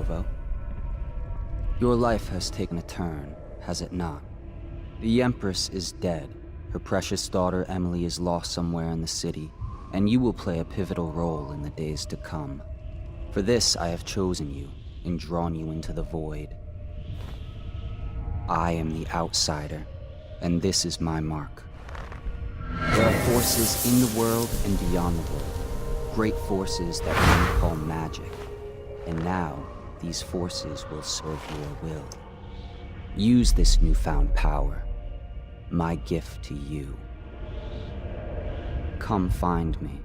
Corvo. Your life has taken a turn, has it not? The Empress is dead. Her precious daughter Emily is lost somewhere in the city, and you will play a pivotal role in the days to come. For this I have chosen you and drawn you into the void. I am the outsider, and this is my mark. There are forces in the world and beyond the world, great forces that men call magic, and now these forces will serve your will. Use this newfound power, my gift to you. Come find me.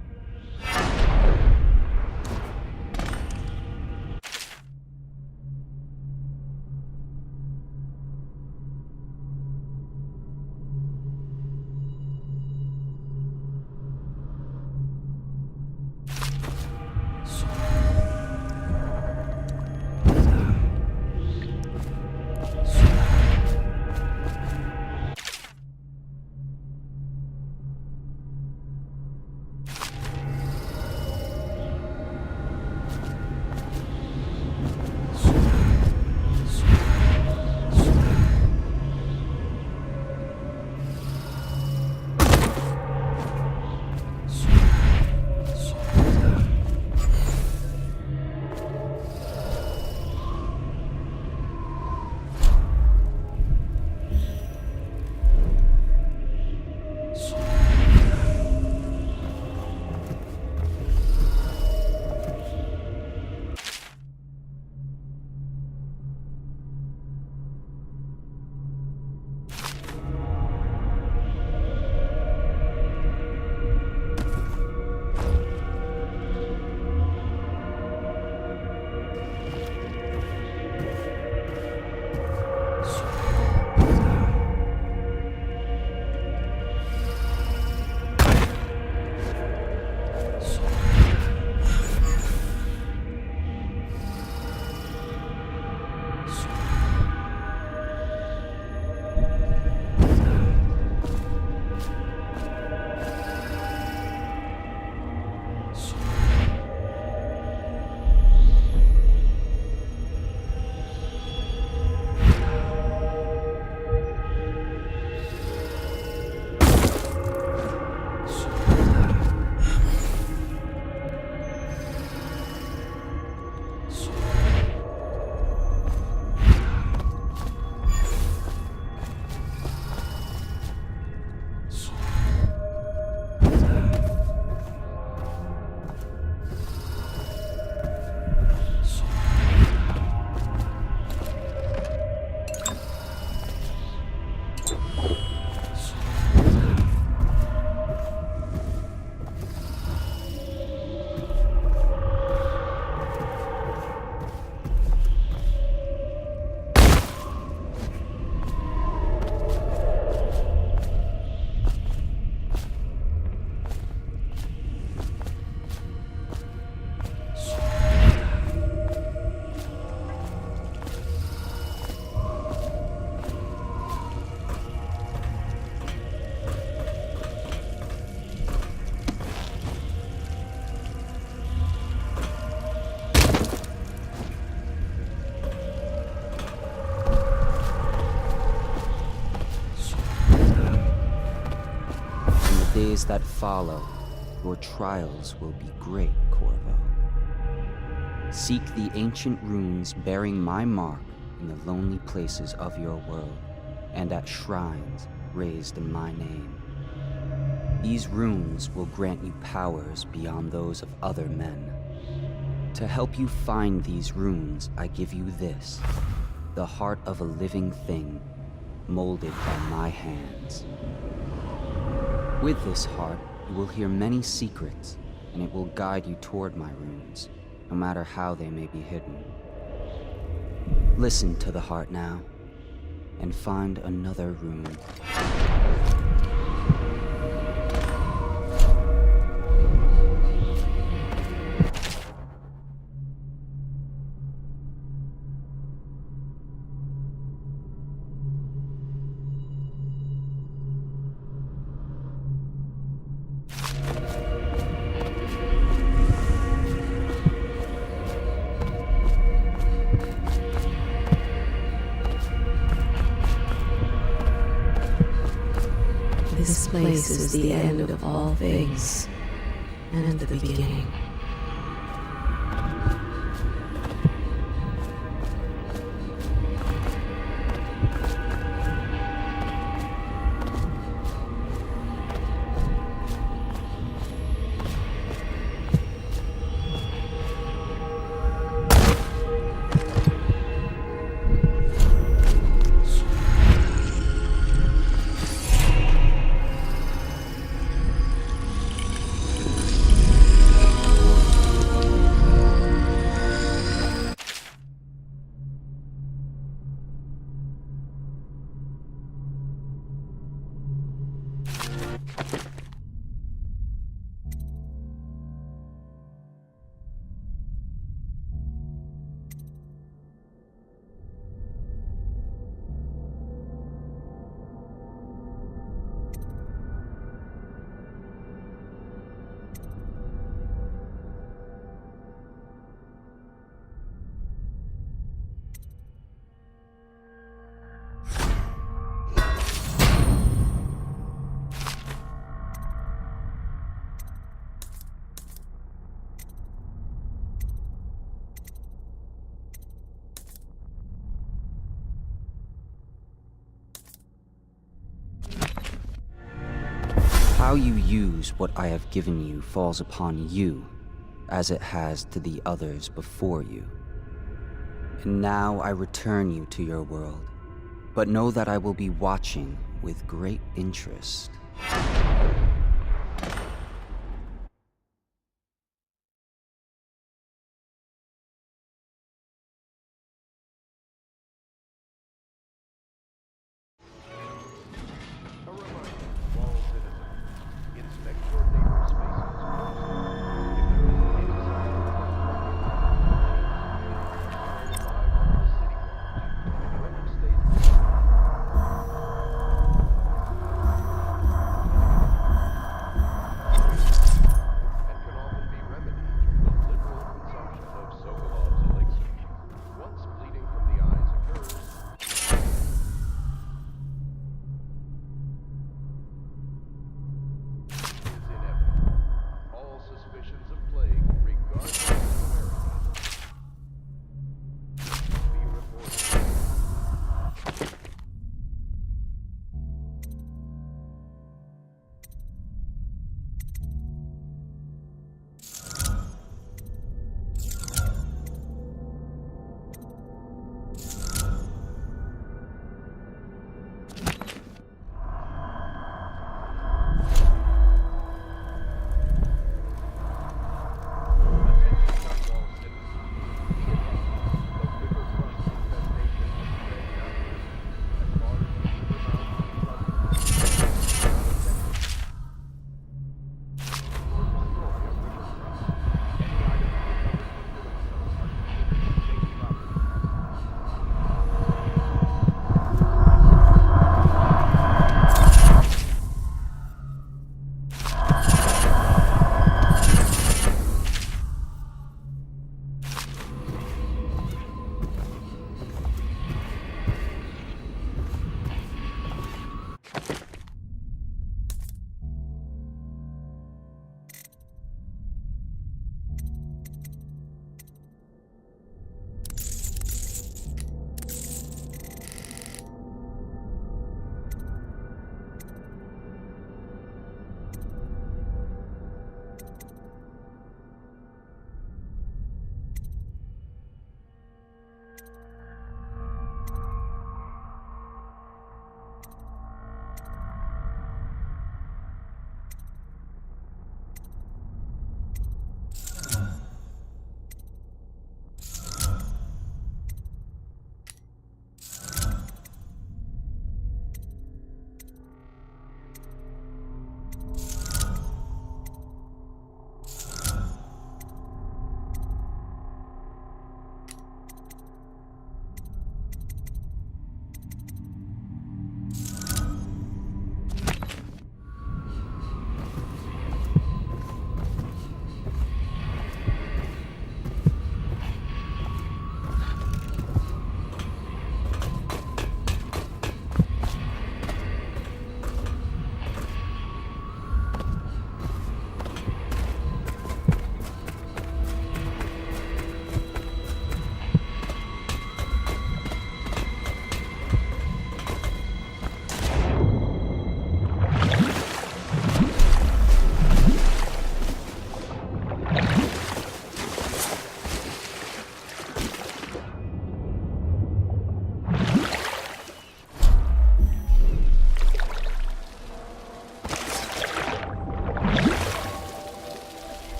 Days that follow, your trials will be great, Corvo. Seek the ancient runes bearing my mark in the lonely places of your world, and at shrines raised in my name. These runes will grant you powers beyond those of other men. To help you find these runes, I give you this, the heart of a living thing, molded by my hands. With this heart, you will hear many secrets, and it will guide you toward my runes, no matter how they may be hidden. Listen to the heart now, and find another rune. This place is the end of all things, and the beginning. How you use what I have given you falls upon you, as it has to the others before you. And now I return you to your world, but know that I will be watching with great interest.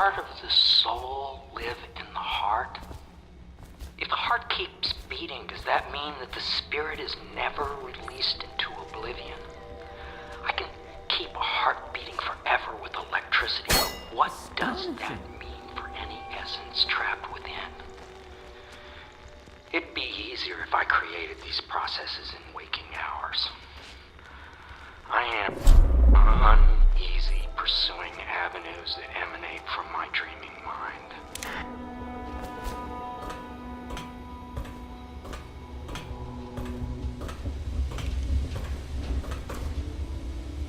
part of the soul live in the heart? If the heart keeps beating, does that mean that the spirit is never released into oblivion? I can keep a heart beating forever with electricity, but what does that mean for any essence trapped within? It'd be easier if I created these processes in waking hours. I am uneasy pursuing avenues that emanate from my dreaming mind.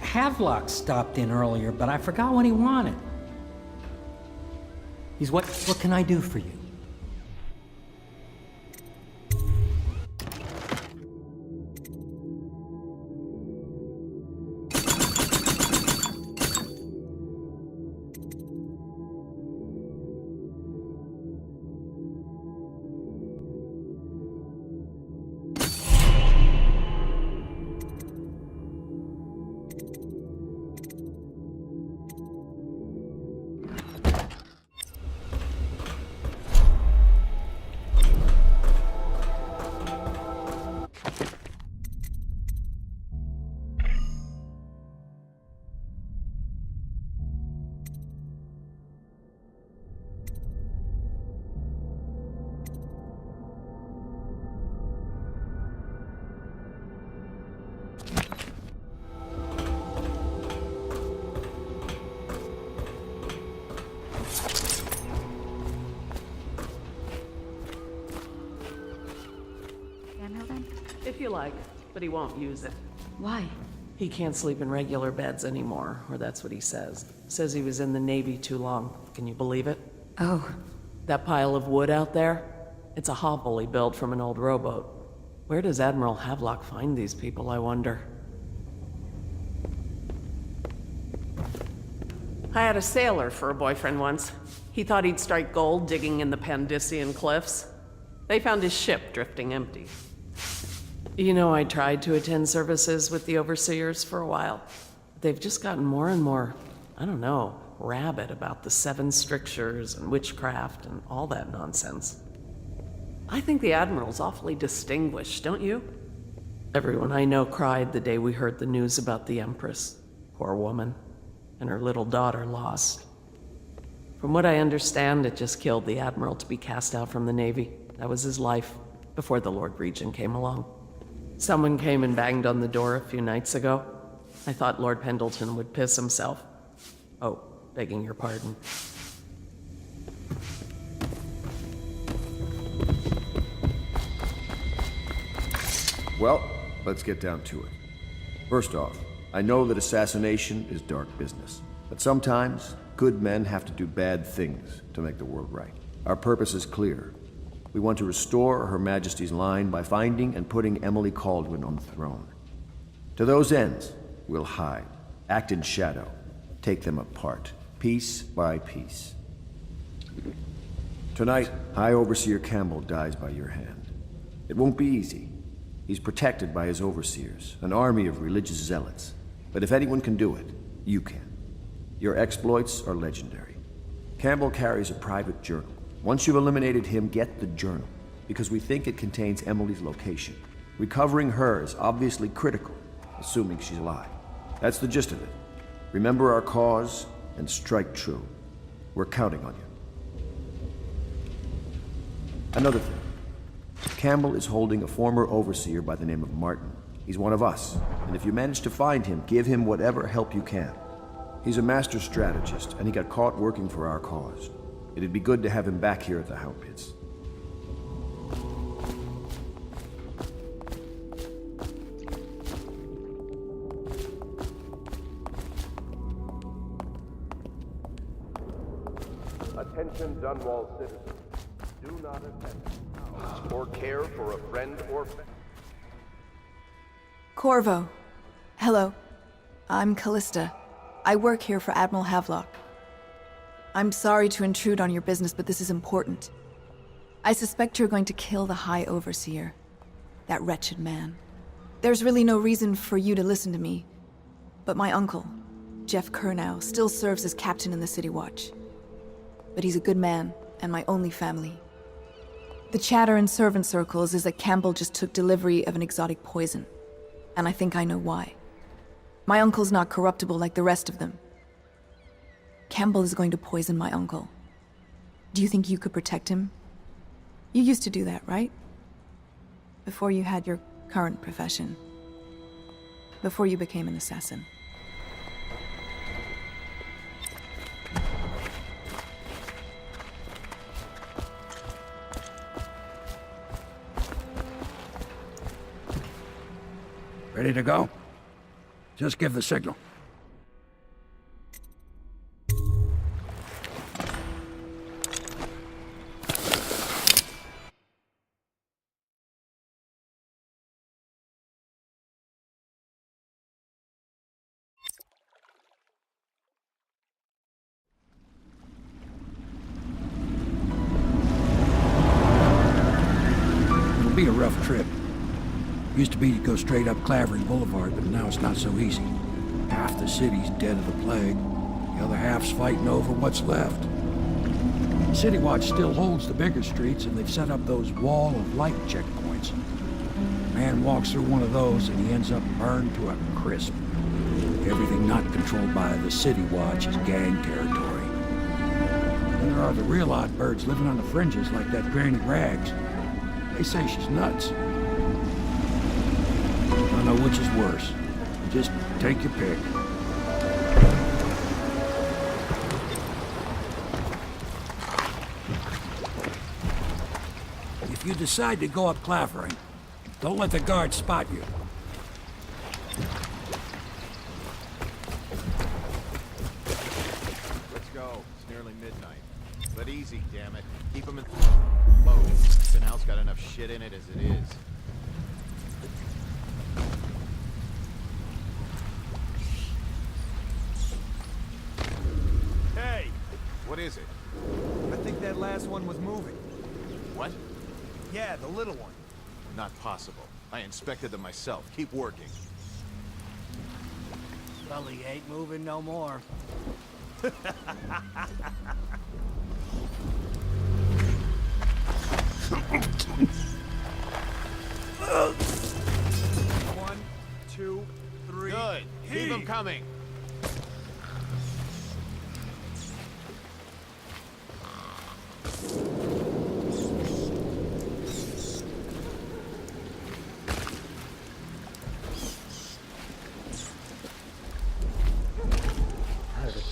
Havelock stopped in earlier, but I forgot what he wanted. He's what can I do for you? If you like, but he won't use it. Why? He can't sleep in regular beds anymore, or that's what he says. Says he was in the Navy too long. Can you believe it? Oh, That pile of wood out there? It's a hovel he built from an old rowboat. Where does Admiral Havelock find these people, I wonder? I had a sailor for a boyfriend once. He thought he'd strike gold digging in the Pandician cliffs. They found his ship drifting empty. You know, I tried to attend services with the overseers for a while. They've just gotten more and more, I don't know, rabid about the 7 strictures and witchcraft and all that nonsense. I think the Admiral's awfully distinguished, don't you? Everyone I know cried the day we heard the news about the Empress. Poor woman. And her little daughter lost. From what I understand, it just killed the Admiral to be cast out from the Navy. That was his life, before the Lord Regent came along. Someone came and banged on the door a few nights ago. I thought Lord Pendleton would piss himself. Oh, begging your pardon. Well, let's get down to it. First off, I know that assassination is dark business, but sometimes good men have to do bad things to make the world right. Our purpose is clear. We want to restore Her Majesty's line by finding and putting Emily Caldwin on the throne. To those ends, we'll hide, act in shadow, take them apart, piece by piece. Tonight, High Overseer Campbell dies by your hand. It won't be easy. He's protected by his overseers, an army of religious zealots. But if anyone can do it, you can. Your exploits are legendary. Campbell carries a private journal. Once you've eliminated him, get the journal, because we think it contains Emily's location. Recovering her is obviously critical, assuming she's alive. That's the gist of it. Remember our cause, and strike true. We're counting on you. Another thing. Campbell is holding a former overseer by the name of Martin. He's one of us, and if you manage to find him, give him whatever help you can. He's a master strategist, and he got caught working for our cause. It'd be good to have him back here at the Hound Pits. Attention Dunwall citizens. Do not attempt or care for a friend or family. Corvo. Hello. I'm Callista. I work here for Admiral Havelock. I'm sorry to intrude on your business, but this is important. I suspect you're going to kill the High Overseer. That wretched man. There's really no reason for you to listen to me. But my uncle, Jeff Kernow, still serves as captain in the City Watch. but he's a good man, and my only family. The chatter in servant circles is that Campbell just took delivery of an exotic poison, and I think I know why. My uncle's not corruptible like the rest of them. Campbell is going to poison my uncle. Do you think you could protect him? You used to do that, right? Before you had your current profession. Before you became an assassin. Ready to go? Just give the signal. It'll be a rough trip. Used to be to go straight up Clavering Boulevard, but now it's not so easy. Half the city's dead of the plague. The other half's fighting over what's left. City Watch still holds the bigger streets, and they've set up those wall of light checkpoints. A man walks through one of those, and he ends up burned to a crisp. Everything not controlled by the City Watch is gang territory. Then there are the real odd birds living on the fringes like that Granny Rags. They say she's nuts. I don't know which is worse. Just take your pick. If you decide to go up Clavering, don't let the guards spot you. Let's go. It's nearly midnight. But easy, damn it. Keep them in low. The canal's got enough shit in it as it is. Hey! What is it? I think that last one was moving. What? Yeah, the little one. Not possible. I inspected them myself. Keep working. Sully ain't moving no more. One, two, three. Good. Keep them coming.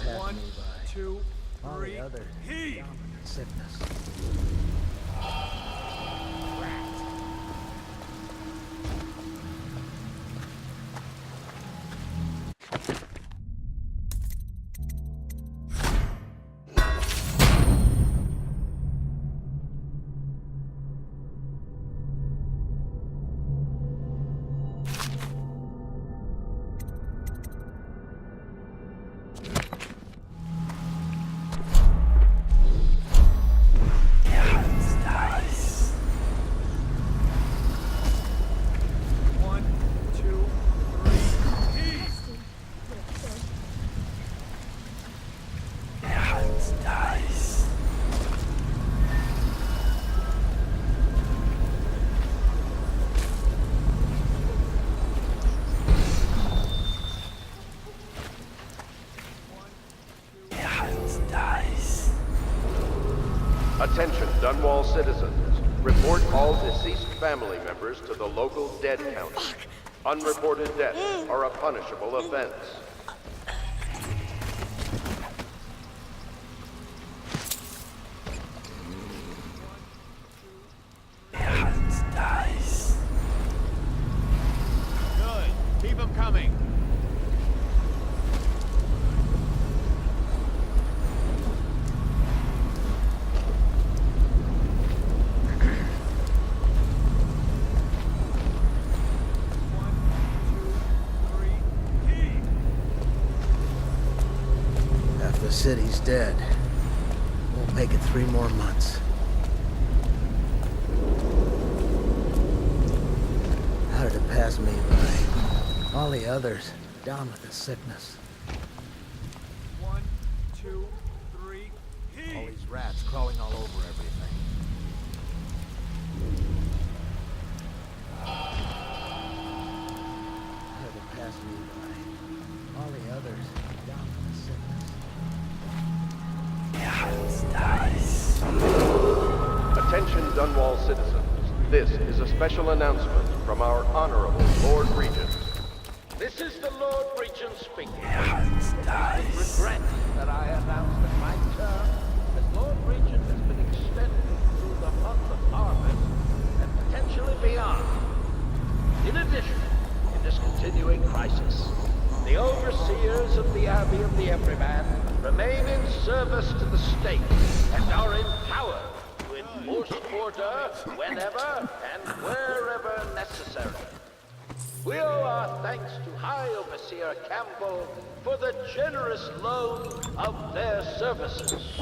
One, two, three. Heave! Sickness. One, two, three. Heave! Attention, Dunwall citizens. Report all deceased family members to the local dead counter. Unreported deaths are a punishable offense. Good. Keep them coming. One, two, three. Heave! Half the city's dead. Won't make it 3 more months. How did it pass me by? All the others down with the sickness. One, two, three. All Heave! these Attention Dunwall citizens. This is a special announcement from our Honorable Lord Regent. This is the Lord Regent speaking. With regret that I announce that my term as Lord Regent has been extended through the month of harvest and potentially beyond. In addition, in this continuing crisis, the overseers of the Abbey of the Everyman remain in service to the state and are empowered to enforce order whenever and wherever necessary. We owe our thanks to High Overseer Campbell for the generous loan of their services.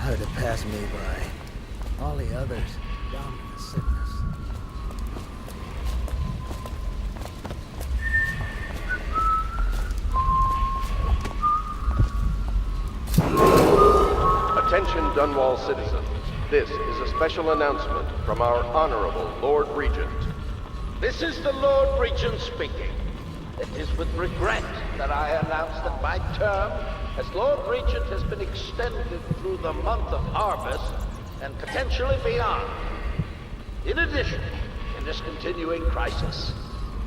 Hard to pass me by. All the others down with the sickness. Attention Dunwall citizens. This is a special announcement from our Honorable Lord Regent. This is the Lord Regent speaking. It is with regret that I announce that my term as Lord Regent has been extended through the month of harvest and potentially beyond. In addition, in this continuing crisis,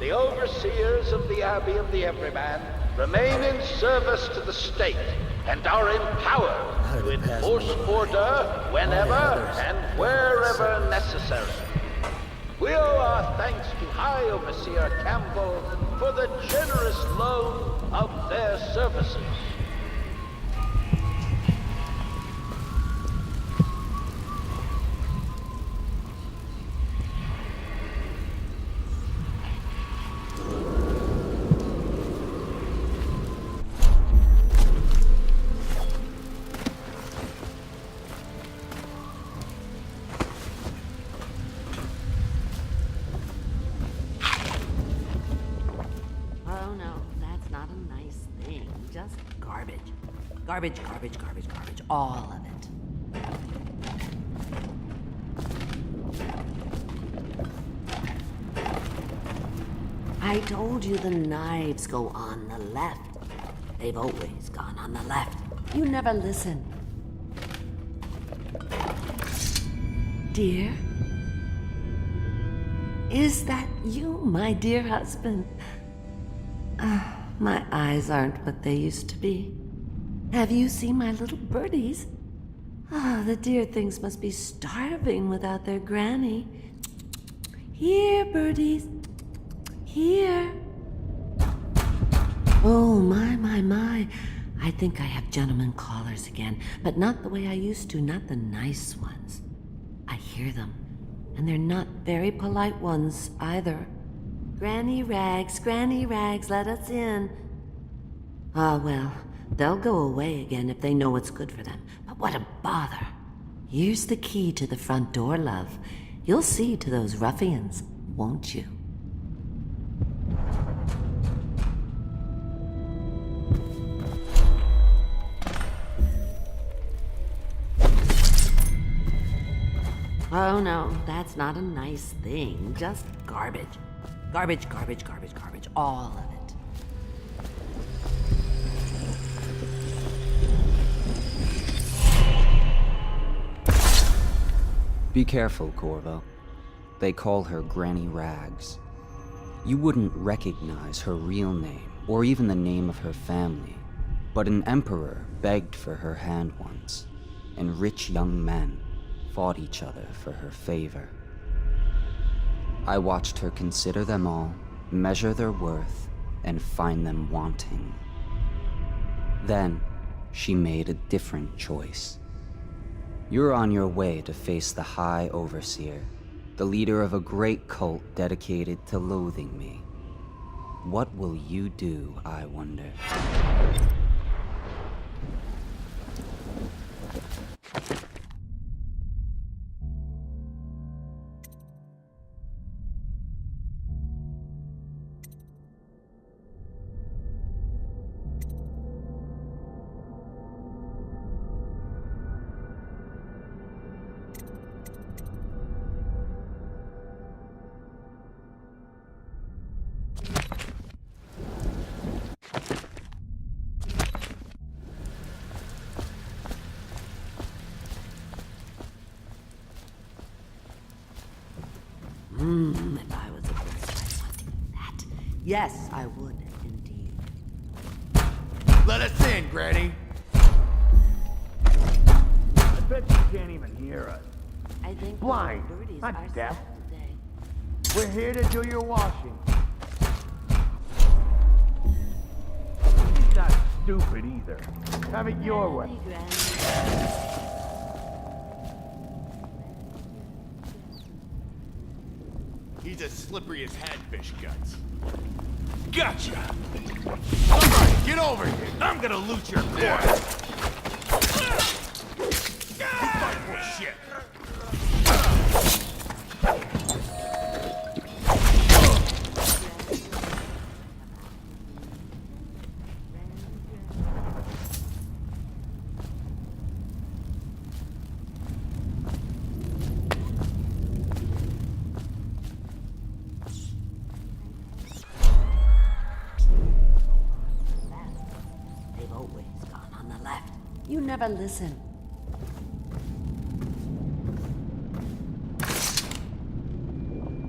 the overseers of the Abbey of the Everyman remain in service to the state and are empowered to enforce order whenever and wherever necessary. We owe our thanks to High Overseer Campbell for the generous loan of their services. Garbage, garbage, garbage, garbage. All of it. I told you the knives go on the left. They've always gone on the left. You never listen. Dear? Is that you, my dear husband? My eyes aren't what they used to be. Have you seen my little birdies? The dear things must be starving without their granny. Here, birdies. Here. Oh, my. I think I have gentlemen callers again, but not the way I used to, not the nice ones. I hear them, and they're not very polite ones either. Granny Rags, let us in. Well, they'll go away again if they know what's good for them. But what a bother. Here's the key to the front door, love. You'll see to those ruffians, won't you? Oh no, that's not a nice thing. Just garbage. Garbage, all of it. Be careful, Corvo. They call her Granny Rags. You wouldn't recognize her real name, or even the name of her family, but an emperor begged for her hand once, and rich young men fought each other for her favor. I watched her consider them all, measure their worth, and find them wanting. Then, she made a different choice. You're on your way to face the High Overseer, the leader of a great cult dedicated to loathing me. What will you do, I wonder? If I was a bird, I'd want to eat that. Yes, I would, indeed. Let us in, Granny. I bet you can't even hear us. I think Blind, the birdies not are deaf. sad today. We're here to do your washing. He's not stupid either. Have it your way. He's as slippery as hadfish guts. Gotcha! Somebody, get over here! I'm gonna loot your corpse! You fight for shit! They've always gone on the left. You never listen.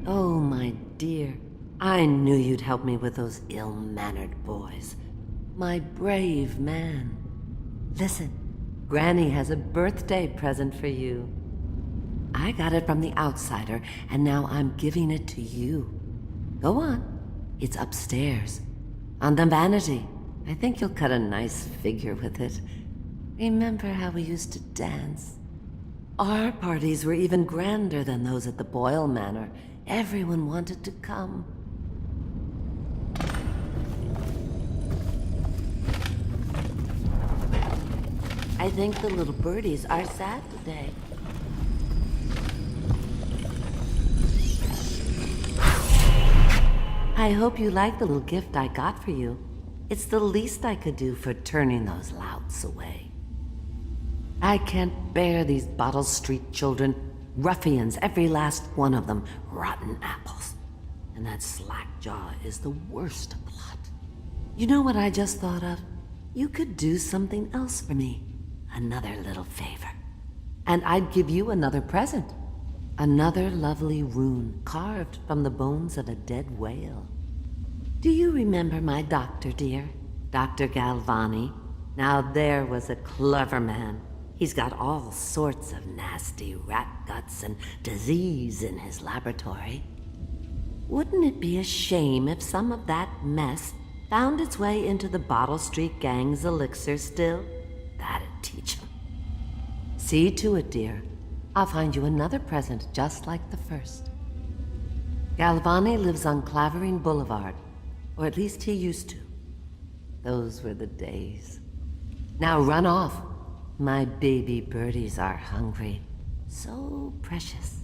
Oh, my dear. I knew you'd help me with those ill-mannered boys. My brave man. Listen, Granny has a birthday present for you. I got it from the outsider, and now I'm giving it to you. Go on. It's upstairs. On the vanity. I think you'll cut a nice figure with it. Remember how we used to dance? Our parties were even grander than those at the Boyle Manor. Everyone wanted to come. I think the little birdies are sad today. I hope you like the little gift I got for you. It's the least I could do for turning those louts away. I can't bear these Bottle Street children. Ruffians, every last one of them. Rotten apples. And that slack-jaw is the worst lot. You know what I just thought of? You could do something else for me. Another little favor. And I'd give you another present. Another lovely rune carved from the bones of a dead whale. Do you remember my doctor, dear? Dr. Galvani? Now there was a clever man. He's got all sorts of nasty rat guts and disease in his laboratory. Wouldn't it be a shame if some of that mess found its way into the Bottle Street Gang's elixir still? That'd teach him. See to it, dear. I'll find you another present just like the first. Galvani lives on Clavering Boulevard, or at least he used to. Those were the days. Now run off. My baby birdies are hungry. So precious.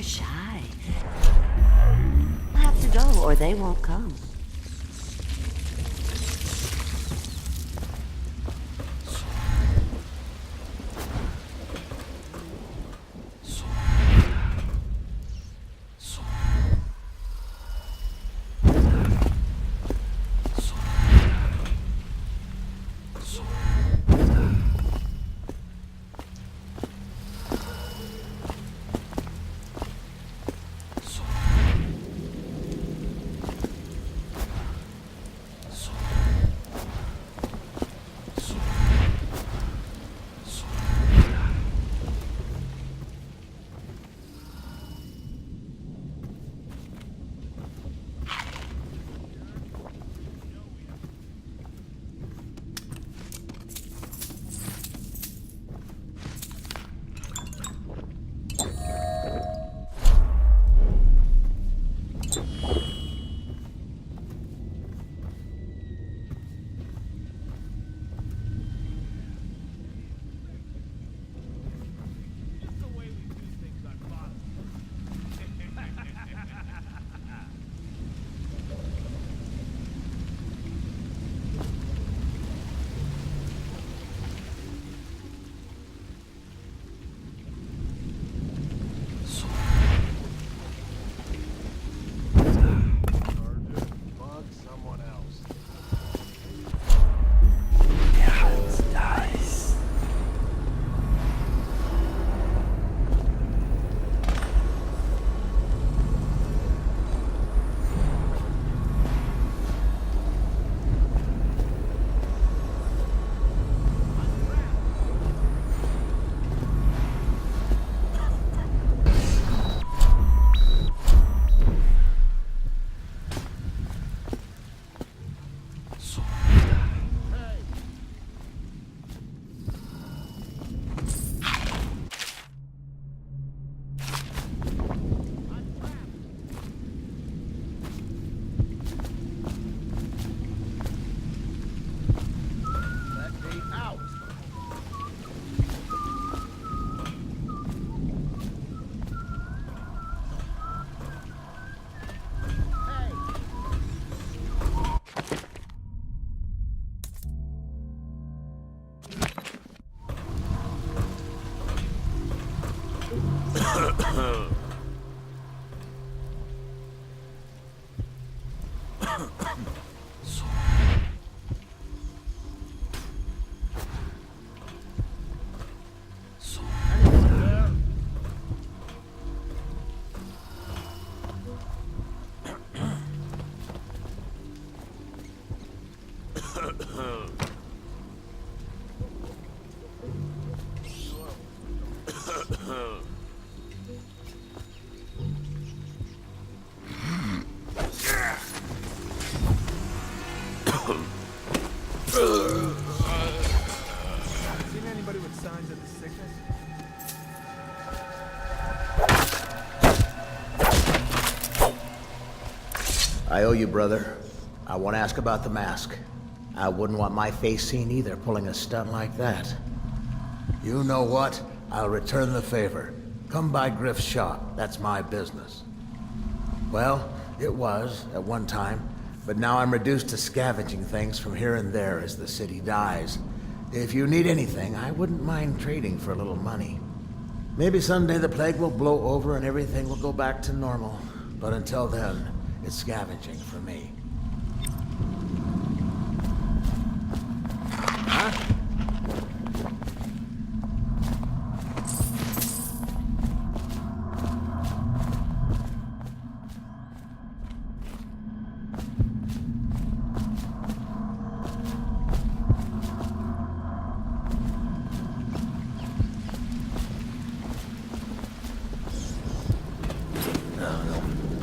They're shy. I'll have to go, or they won't come. Seen anybody with signs of the sickness? I owe you, brother. I want to ask about the mask. I wouldn't want my face seen either, pulling a stunt like that. You know what? I'll return the favor. Come by Griff's shop. That's my business. Well, it was, at one time, but now I'm reduced to scavenging things from here and there as the city dies. If you need anything, I wouldn't mind trading for a little money. Maybe someday the plague will blow over and everything will go back to normal. But until then, it's scavenging for me. Huh?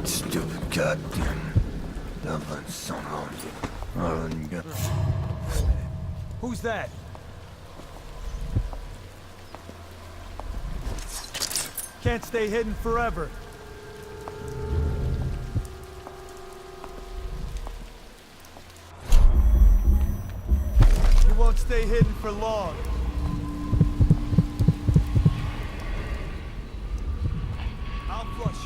Stupid goddamn Dublin son of Who's that? Can't stay hidden forever. You won't stay hidden for long. I'll flush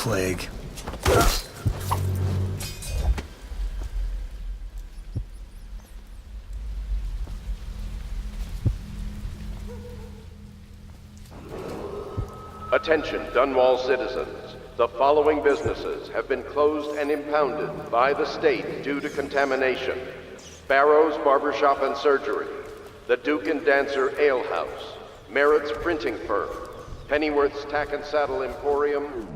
plague. Attention, Dunwall citizens. The following businesses have been closed and impounded by the state due to contamination. Barrow's Barbershop and Surgery, the Duke and Dancer Ale House, Merritt's Printing Firm, Pennyworth's Tack and Saddle Emporium,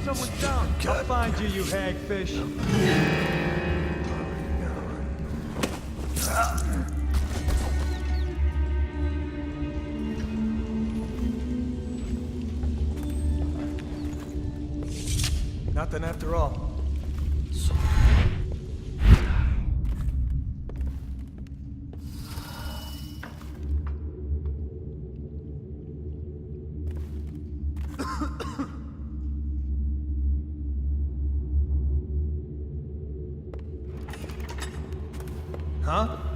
Someone's down. I'll find you, you hagfish. Nothing after all. Huh?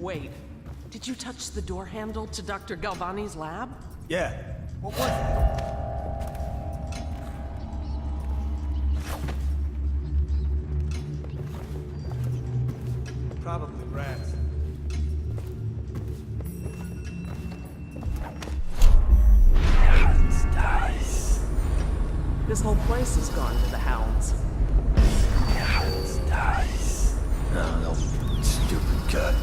Wait, did you touch the door handle to Dr. Galvani's lab? Yeah. What was it? Probably rats. This whole place has gone to the hounds. No, stupid What?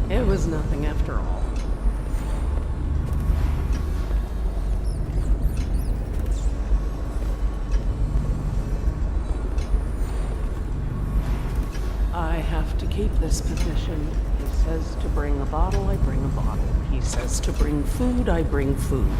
It was nothing after all. I have to keep this position. He says to bring a bottle, I bring a bottle. He says to bring food, I bring food.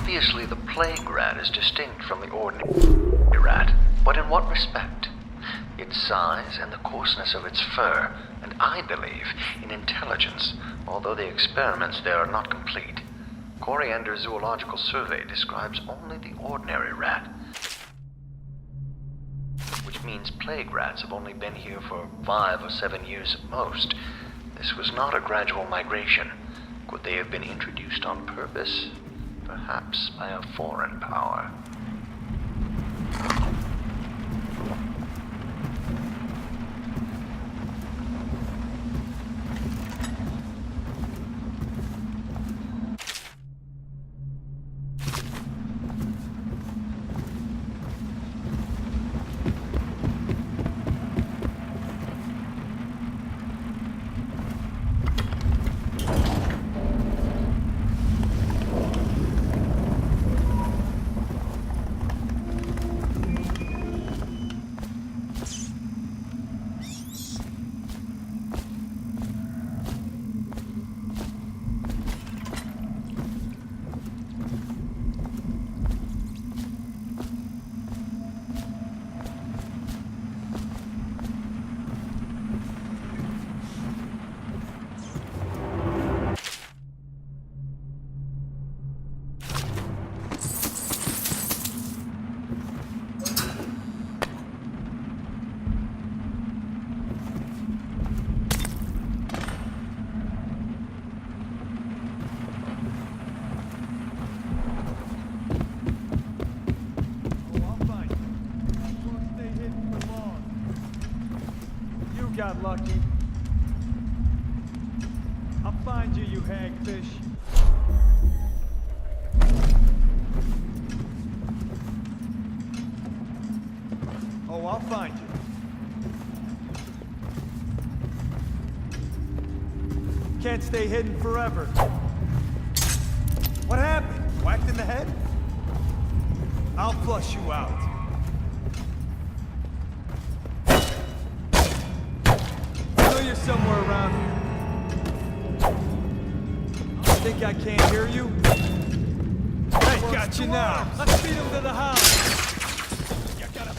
Obviously, the plague rat is distinct from the ordinary rat, but in what respect? Its size and the coarseness of its fur, and I believe in intelligence, although the experiments there are not complete. Coriander's zoological survey describes only the ordinary rat, which means plague rats have only been here for 5 or 7 years at most. This was not a gradual migration. Could they have been introduced on purpose? Perhaps by a foreign power. Got lucky. I'll find you, you hagfish. Oh, I'll find you. Can't stay hidden forever. What happened? Whacked in the head? I'll flush you out. You're somewhere around here. Think I can't hear you? Hey, got you now. Let's feed him to the house. You gotta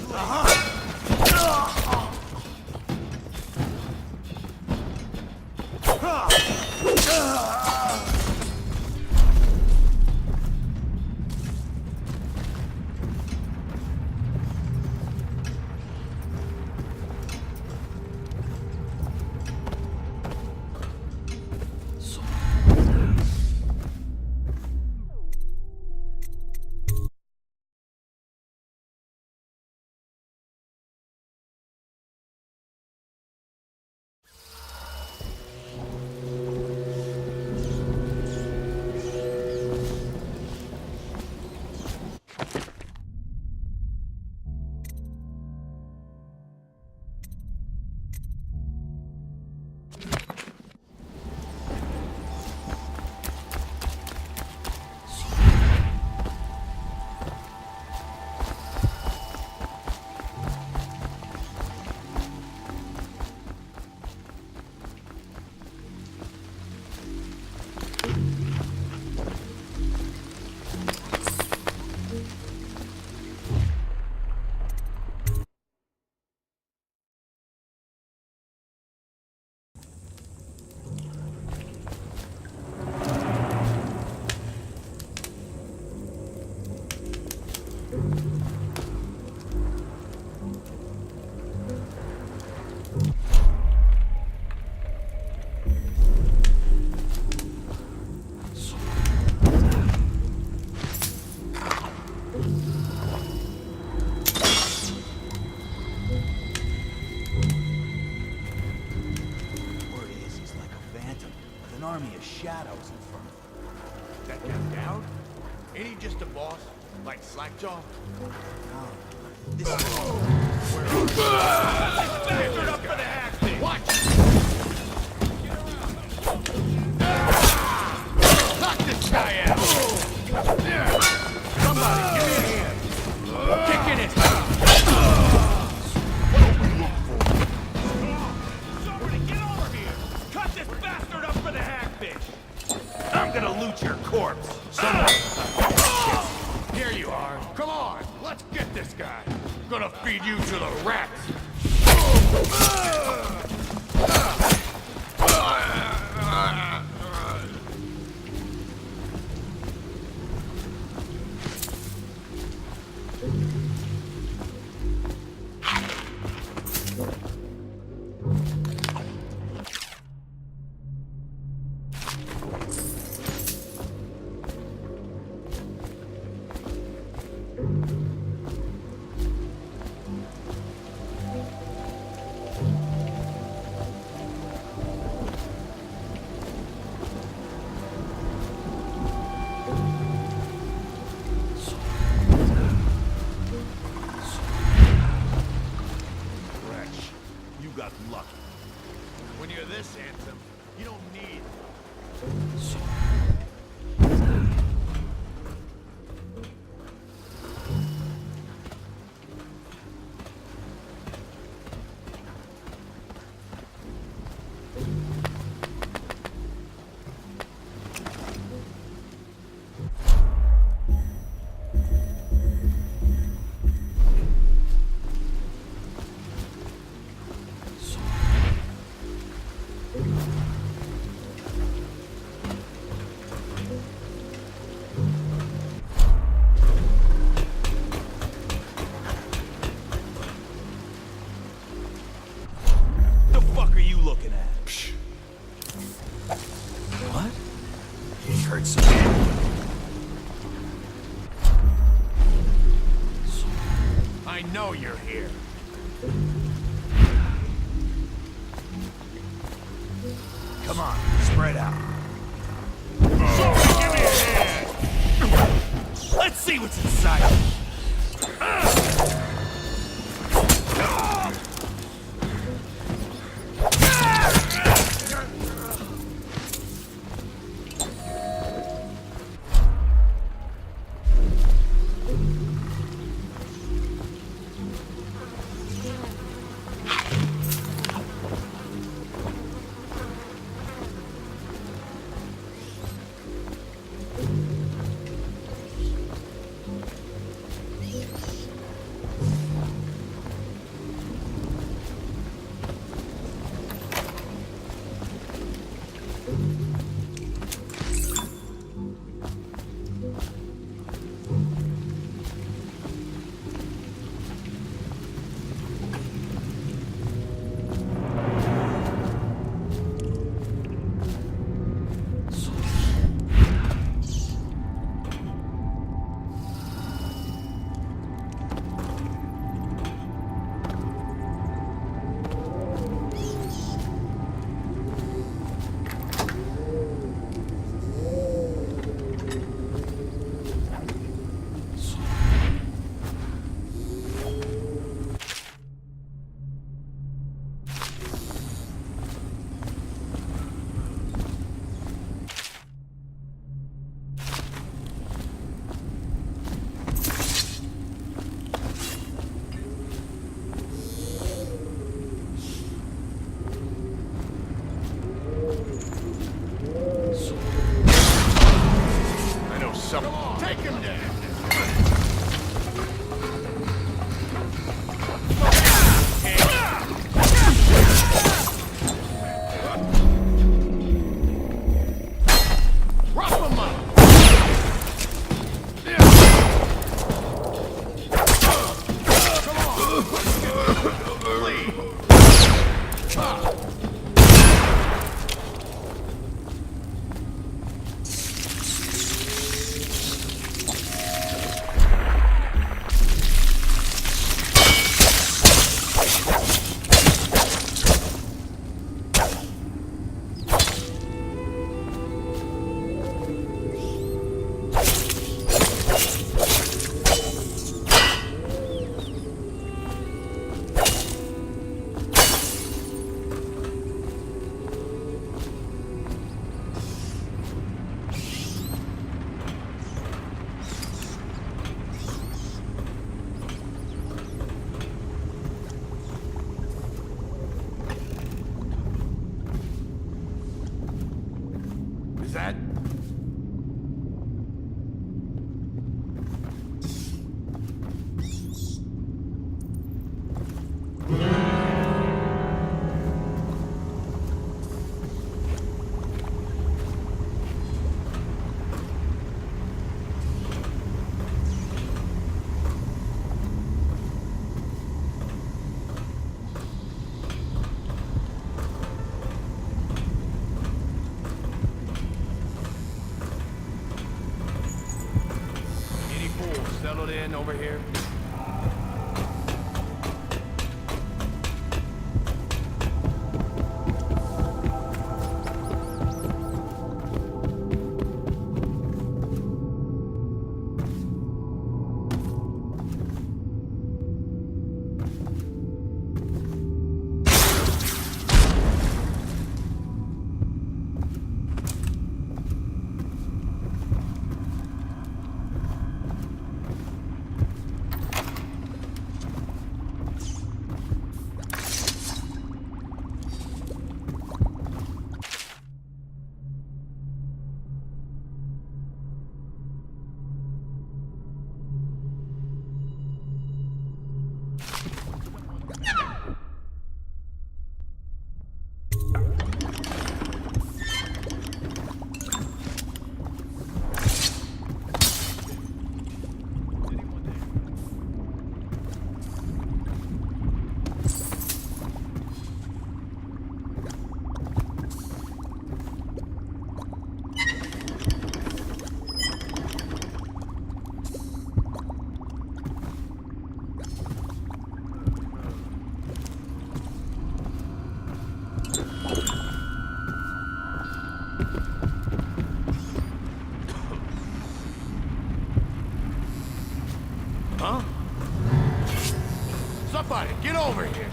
army of shadows in front of him. That guy down? Ain't he just a boss? Like Slackjaw? No. This is where bastard up for the acting! Watch! Knock this guy out! Somebody, give me a hand! Kicking it! Somebody, get over here! Cut this bastard up for the hackfish! I'm gonna loot your corpse! Somebody! guy. Gonna feed you to the rats. When you're this handsome, you don't need... I know you're here. Come on, spread out. Give me a hand. Let's see what's inside. Take him down! Is that? in over here? Huh? Somebody, get over here!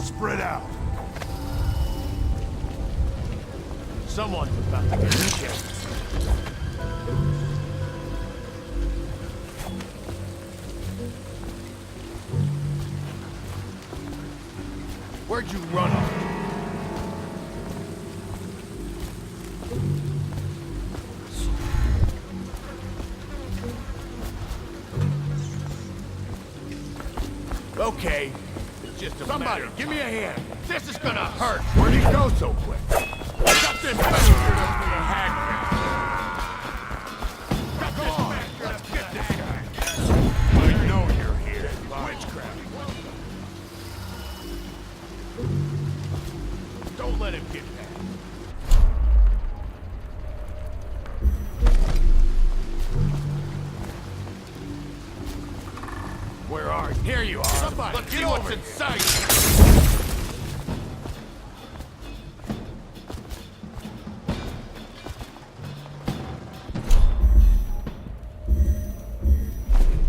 Spread out. Someone's about to get killed. Where'd you run off? Okay. Just somebody, give me a hand. This is gonna hurt. Where'd he go so quick? Got this bastard up to the hag. Come on, let's get this guy. I know you're here. Witchcraft. Don't let him get that. Where are you? Here you are. Somebody, let's see what's inside.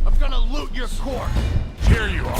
I'm gonna loot your corpse. Here you are.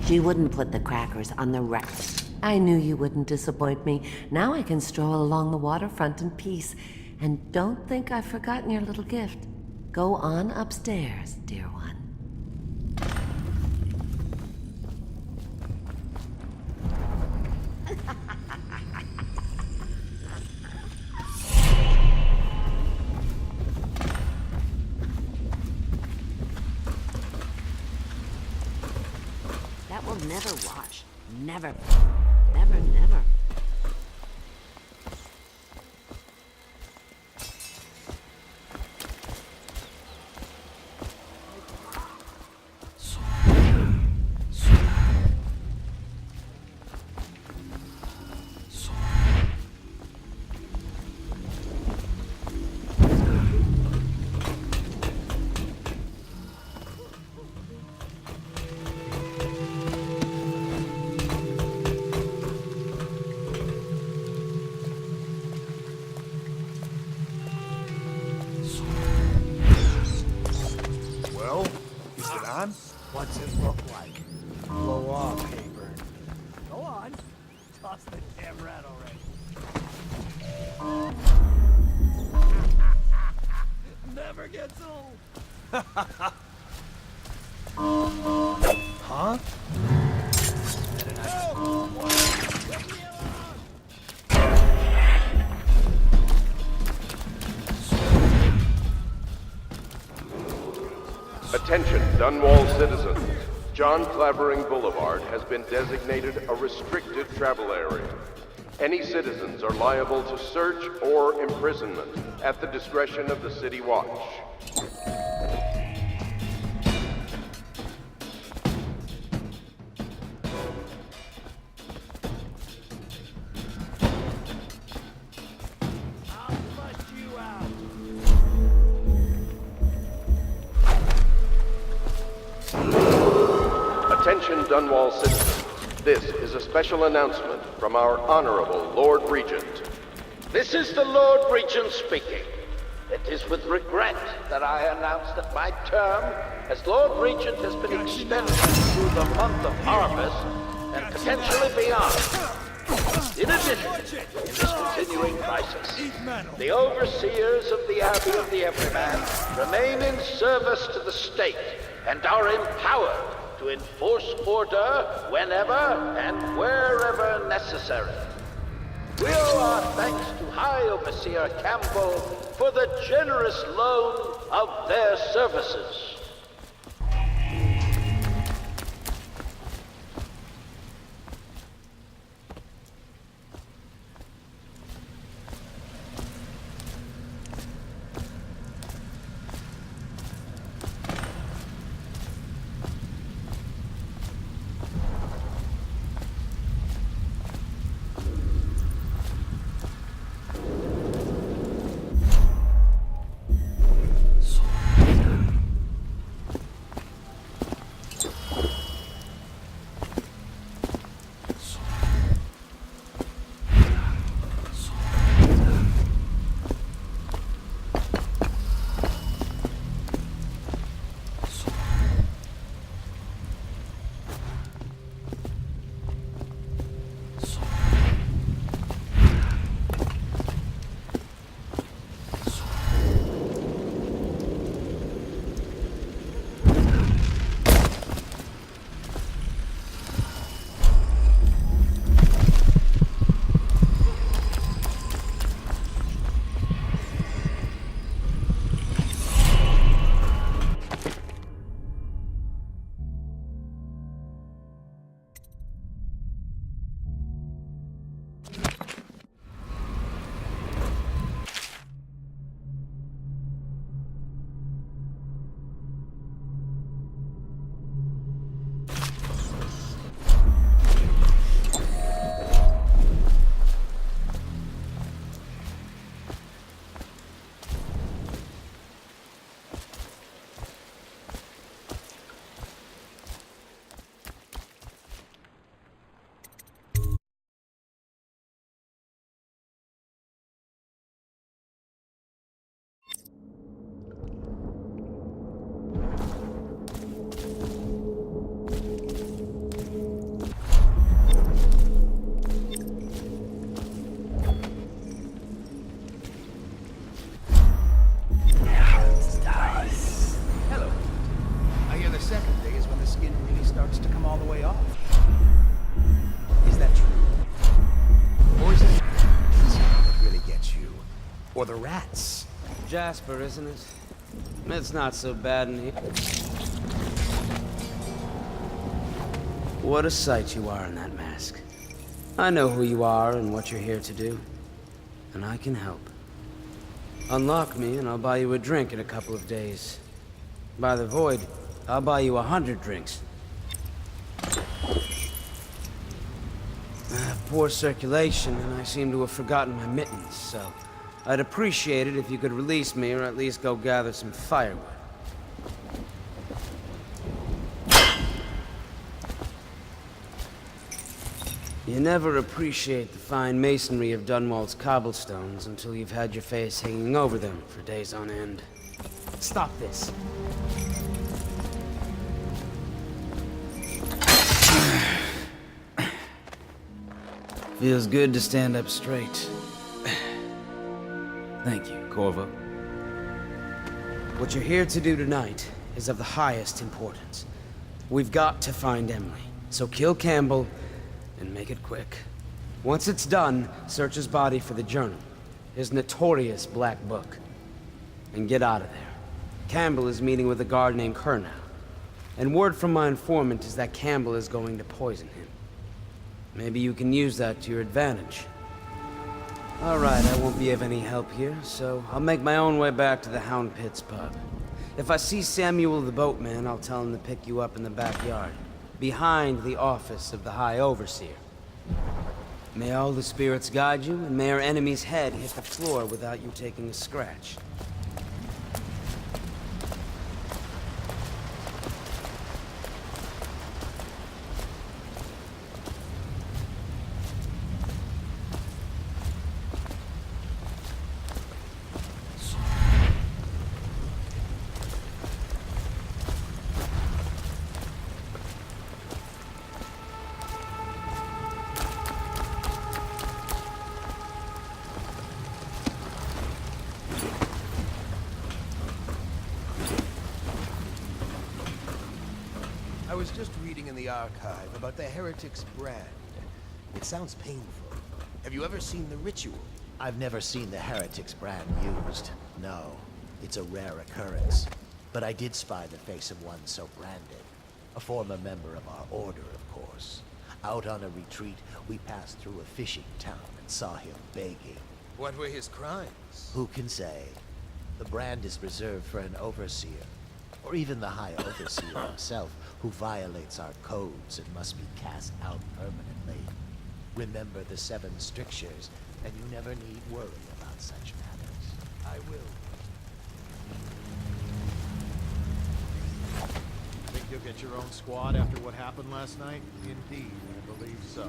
She wouldn't put the crackers on the rack. I knew you wouldn't disappoint me. Now I can stroll along the waterfront in peace. And don't think I've forgotten your little gift. Go on upstairs, dear one. That will never wash. Never. Never, never. What's it look like? Blow off, Hayburn. Go on. Toss the damn rat already. Never gets old. Huh? Attention, Dunwall citizens. John Clavering Boulevard has been designated a restricted travel area. Any citizens are liable to search or imprisonment at the discretion of the City Watch. Attention, Dunwall citizens. This is a special announcement from our Honorable Lord Regent. This is the Lord Regent speaking. It is with regret that I announce that my term as Lord Regent has been extended through the month of harvest and potentially beyond. In addition, in this continuing crisis, the overseers of the Abbey of the Everyman remain in service to the state and are empowered to enforce order whenever and wherever necessary. We owe our thanks to High Overseer Campbell for the generous loan of their services. Or the rats. Jasper, isn't it? It's not so bad in here. What a sight you are in that mask. I know who you are and what you're here to do. And I can help. Unlock me and I'll buy you a drink in a couple of days. By the Void, I'll buy you 100 drinks. I have poor circulation and I seem to have forgotten my mittens, so I'd appreciate it if you could release me or at least go gather some firewood. You never appreciate the fine masonry of Dunwall's cobblestones until you've had your face hanging over them for days on end. Stop this. Feels good to stand up straight. Thank you, Corvo. What you're here to do tonight is of the highest importance. We've got to find Emily, so kill Campbell and make it quick. Once it's done, search his body for the journal, his notorious black book, and get out of there. Campbell is meeting with a guard named Kernow, and word from my informant is that Campbell is going to poison him. Maybe you can use that to your advantage. Alright, I won't be of any help here, so I'll make my own way back to the Hound Pits pub. If I see Samuel the boatman, I'll tell him to pick you up in the backyard, behind the office of the High Overseer. May all the spirits guide you, and may our enemy's head hit the floor without you taking a scratch. I was just reading in the archive about the Heretic's brand. It sounds painful. Have you ever seen the ritual? I've never seen the Heretic's brand used. No, it's a rare occurrence. But I did spy the face of one so branded. A former member of our order, of course. Out on a retreat, we passed through a fishing town and saw him begging. What were his crimes? Who can say? The brand is reserved for an overseer, or even the High Overseer himself, who violates our codes and must be cast out permanently. Remember the 7 strictures, and you never need worry about such matters. I will. Think you'll get your own squad after what happened last night? Indeed, I believe so.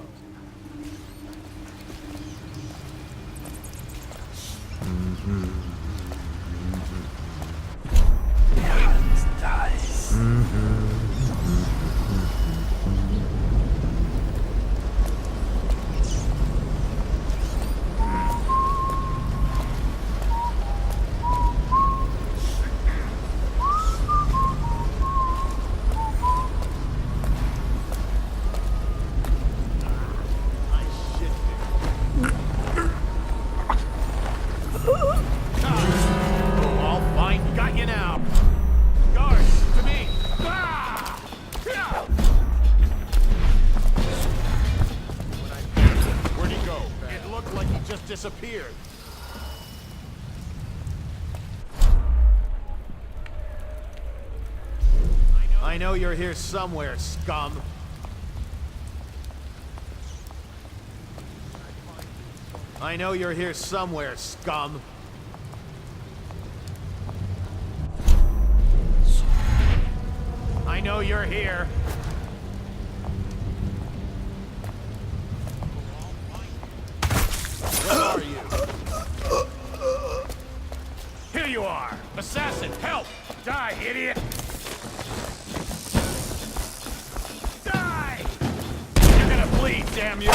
Disappeared. I know you're here somewhere, scum. I know you're here somewhere, scum. I know you're here. Where are you? Here you are! Assassin, help! Die, idiot! Die! You're gonna bleed, damn you!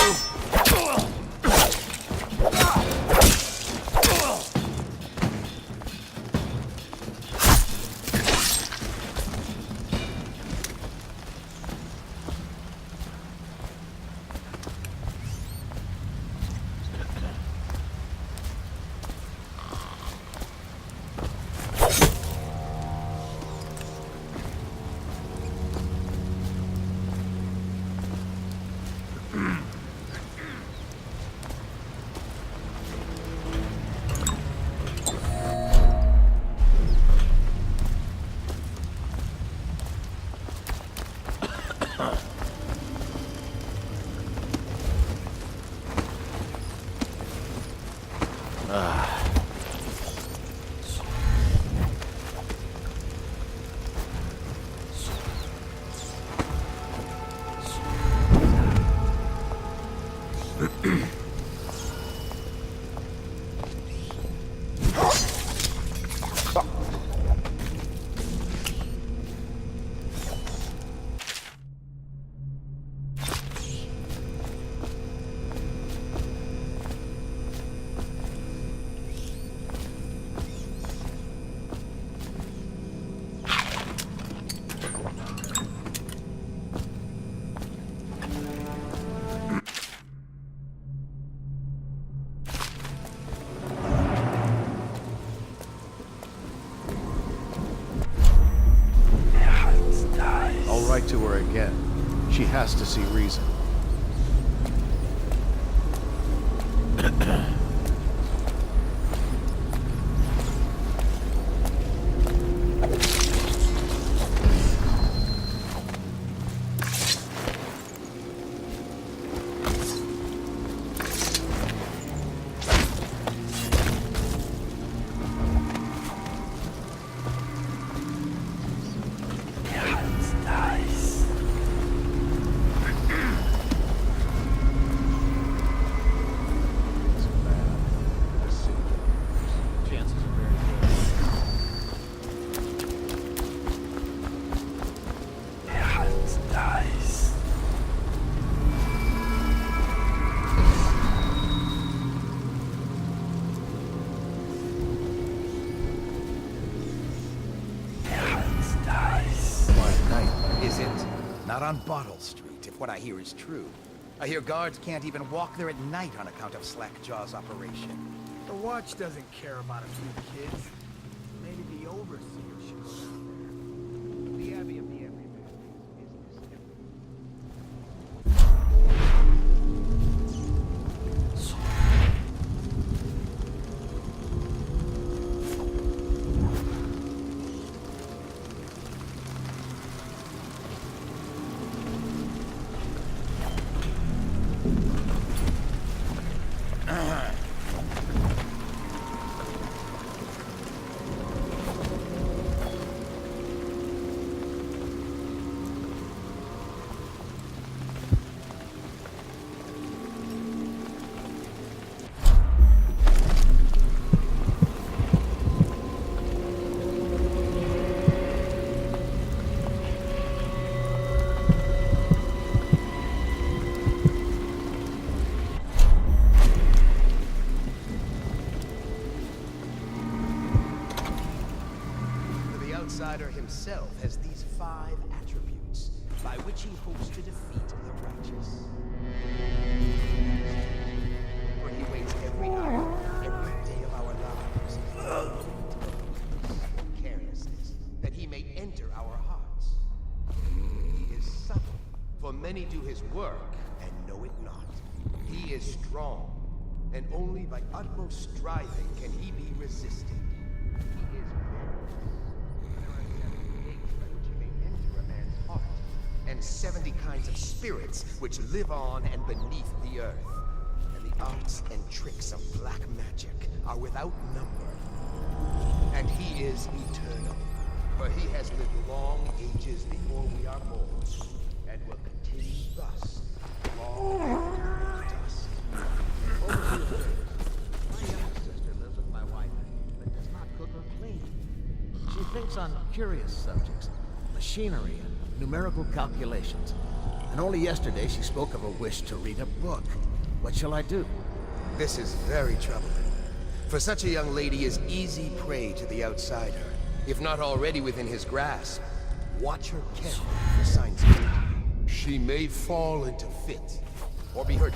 it to her again. She has to see reason. Not on Bottle Street, if what I hear is true. I hear guards can't even walk there at night on account of Slackjaw's operation. The watch doesn't care about a few kids. Maybe the overseer should go down there. The Abbey of the Everyman is business. Himself has these 5 attributes by which he hopes to defeat the righteous. For he waits every hour, every day of our lives, carelessness, that he may enter our hearts. He is subtle, for many do his work and know it not. He is strong, and only by utmost striving can he be resisted. He is and 70 kinds of spirits which live on and beneath the earth. And the arts and tricks of black magic are without number. And he is eternal, for he has lived long ages before we are born, and will continue thus long after dusk. My younger sister lives with my wife, but does not cook or clean. She thinks on curious subjects, machinery and numerical calculations. And only yesterday she spoke of a wish to read a book. What shall I do? This is very troubling. For such a young lady is easy prey to the outsider, if not already within his grasp. Watch her carefully for signs of danger. She may fall into fits, or be heard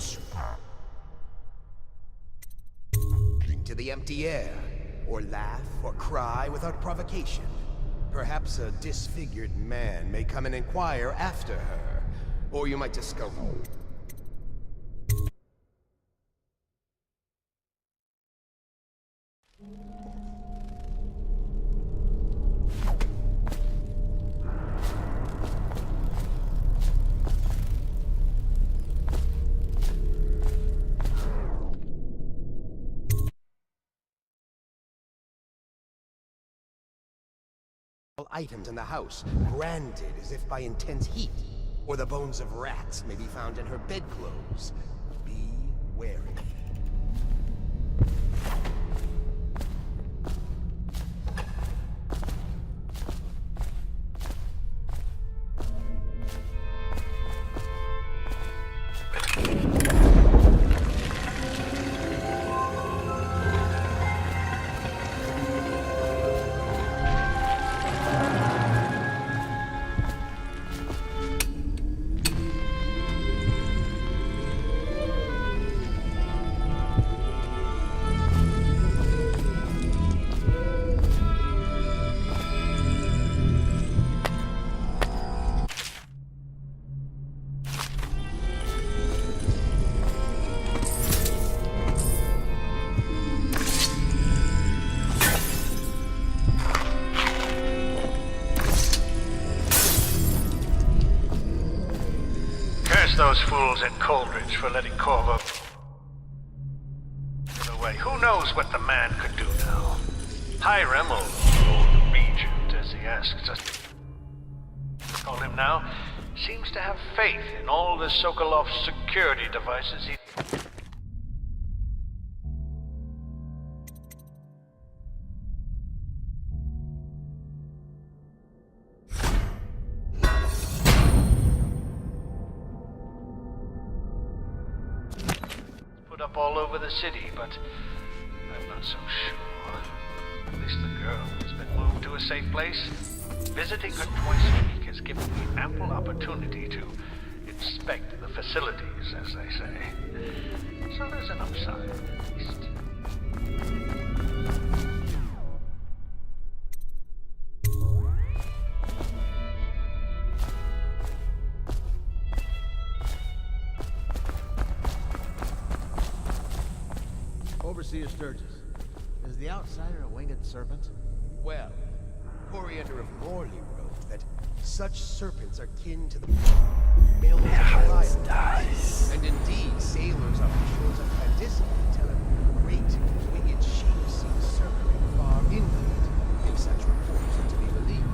into the empty air, or laugh or cry without provocation. Perhaps a disfigured man may come and inquire after her, or you might discover... items in the house, branded as if by intense heat, or the bones of rats may be found in her bedclothes. Be wary. those fools at Coleridge for letting Corvo get away. Who knows what the man could do now? Hiram, or the Regent, as he asks us to call him now, seems to have faith in all the Sokolov's security devices he... put up all over the city, but I'm not so sure. At least the girl has been moved to a safe place. Visiting her twice a week has given me ample opportunity to inspect the facilities, as they say. So there's an upside, at least. Overseer Sturgis, is the outsider a winged serpent? Well, Coriander of Morley wrote that such serpents are kin to the males of Goliath. And indeed, sailors off the shores of Paradisium tell of great winged ships seen circling far inland, if such reports are to be believed.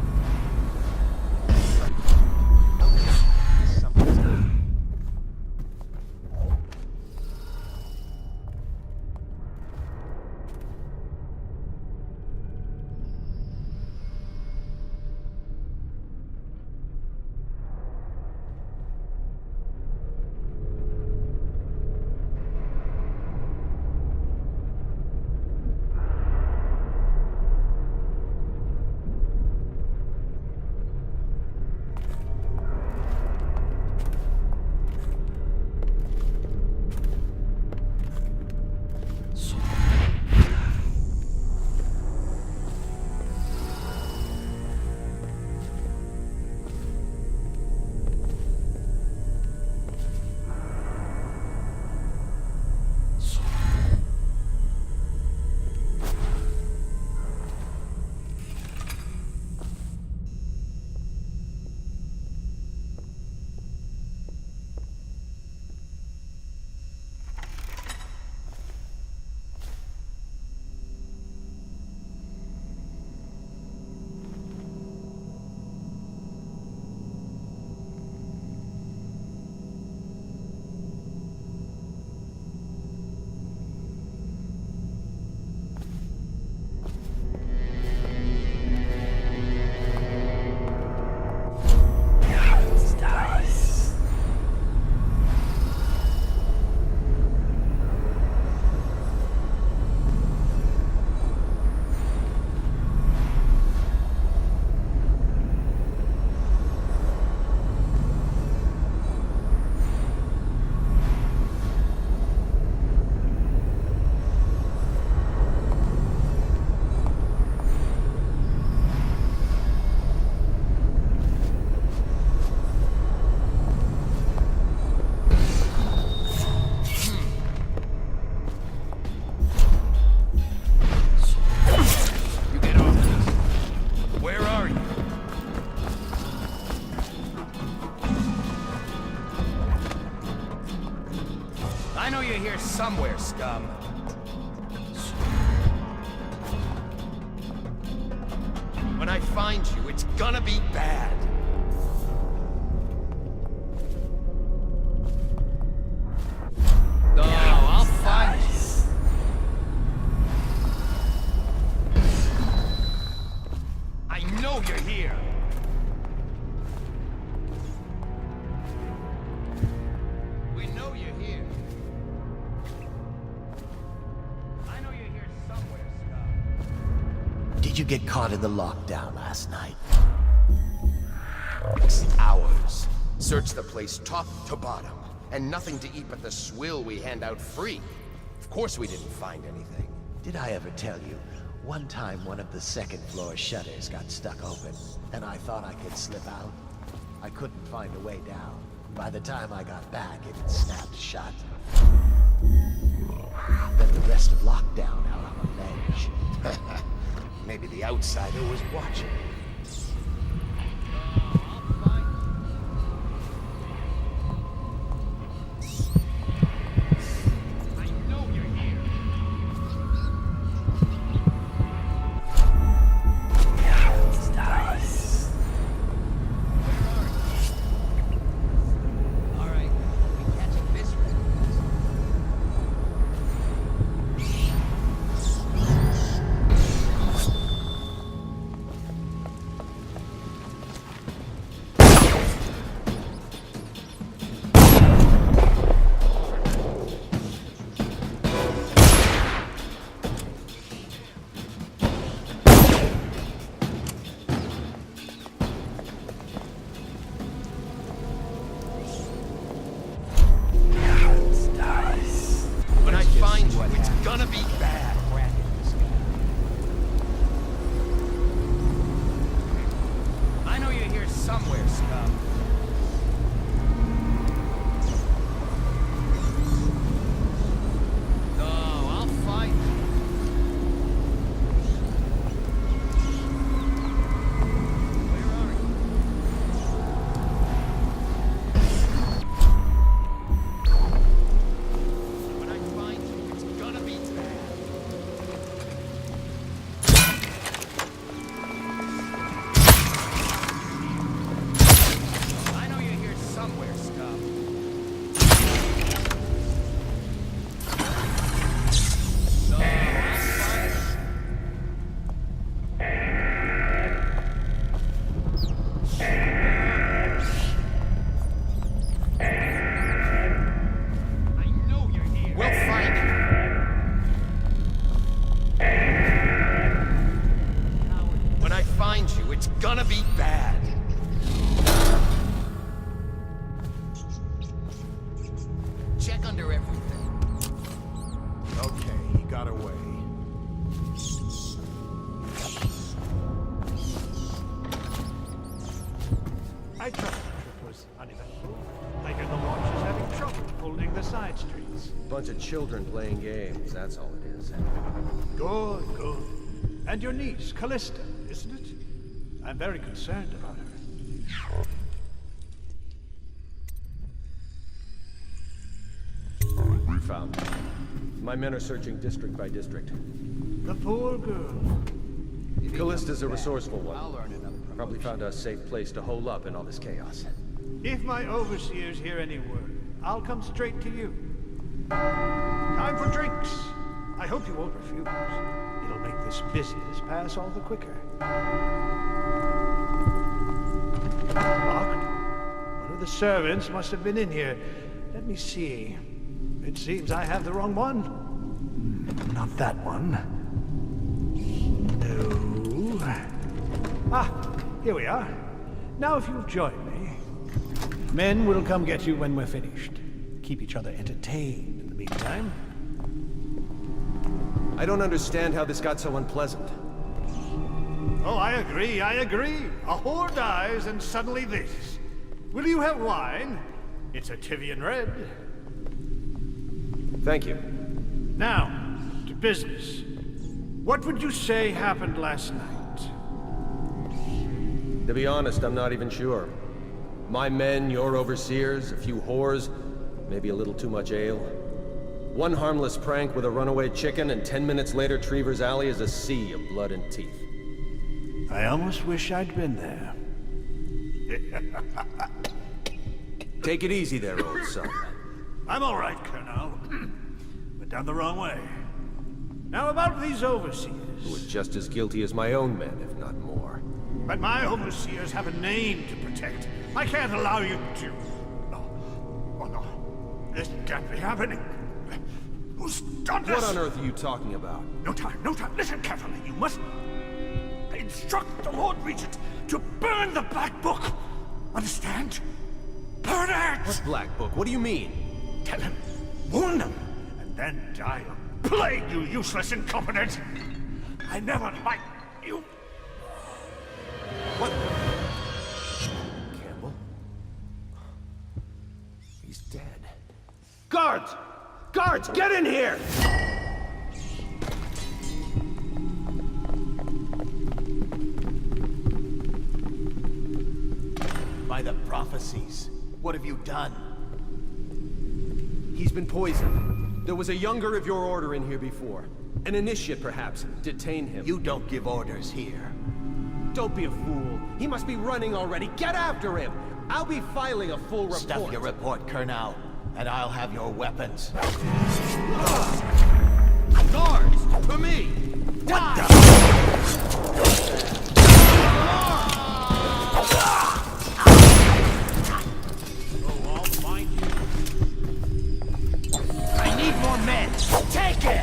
I know you're here somewhere, scum. When I find you, it's gonna be bad. No, I'll find you. I know you're here. We know you're here. I know you're here somewhere, scum. Did you get caught in the lockdown last night? Hours. Search the place top to bottom. And nothing to eat but the swill we hand out free. Of course we didn't find anything. Did I ever tell you, one time one of the second floor shutters got stuck open, and I thought I could slip out? I couldn't find a way down. By the time I got back, it had snapped shut. Then the rest of lockdown out on a ledge. Maybe the outsider was watching. it's gonna be bad. Check under everything. Okay, he got away. I trust the trip was uneventful. I hear the launch is having trouble holding the side streets. Bunch of children playing games, that's all it is. Good, good. And your niece, Callista, isn't it? I'm very concerned about her. We found her. My men are searching district by district. The poor girl. Callista's a resourceful one. Probably found a safe place to hole up in all this chaos. If my overseers hear any word, I'll come straight to you. Time for drinks. I hope you won't refuse. It'll make this business pass all the quicker. Locked? One of the servants must have been in here. Let me see. It seems I have the wrong one. Not that one. No. Ah, here we are. Now if you'll join me. Men will come get you when we're finished. Keep each other entertained in the meantime. I don't understand how this got so unpleasant. Oh, I agree, I agree. A whore dies and suddenly this. Will you have wine? It's a Tivian Red. Thank you. Now, to business. What would you say happened last night? To be honest, I'm not even sure. My men, your overseers, a few whores, maybe a little too much ale. One harmless prank with a runaway chicken, and 10 minutes later, Trevor's Alley is a sea of blood and teeth. I almost wish I'd been there. Take it easy there, old son. I'm all right, Colonel. But down the wrong way. Now about these overseers. Who are just as guilty as my own men, if not more. But my overseers have a name to protect. I can't allow you to... Oh no. This can't be happening. Who's done this? What on earth are you talking about? No time, no time. Listen carefully. You must instruct the Lord Regent to burn the Black Book. Understand? Burn it! What Black Book? What do you mean? Tell him. Warn them. And then die a plague, you useless incompetent. I never liked you. What? Campbell? He's dead. Guards! Guards, get in here! By the prophecies, what have you done? He's been poisoned. There was a younger of your order in here before. An initiate, perhaps. Detain him. You don't give orders here. Don't be a fool. He must be running already. Get after him! I'll be filing a full report. Stuff your report, Colonel, and I'll have your weapons. Guards! To me! Die! Oh, I'll find you. I need more men! Take it!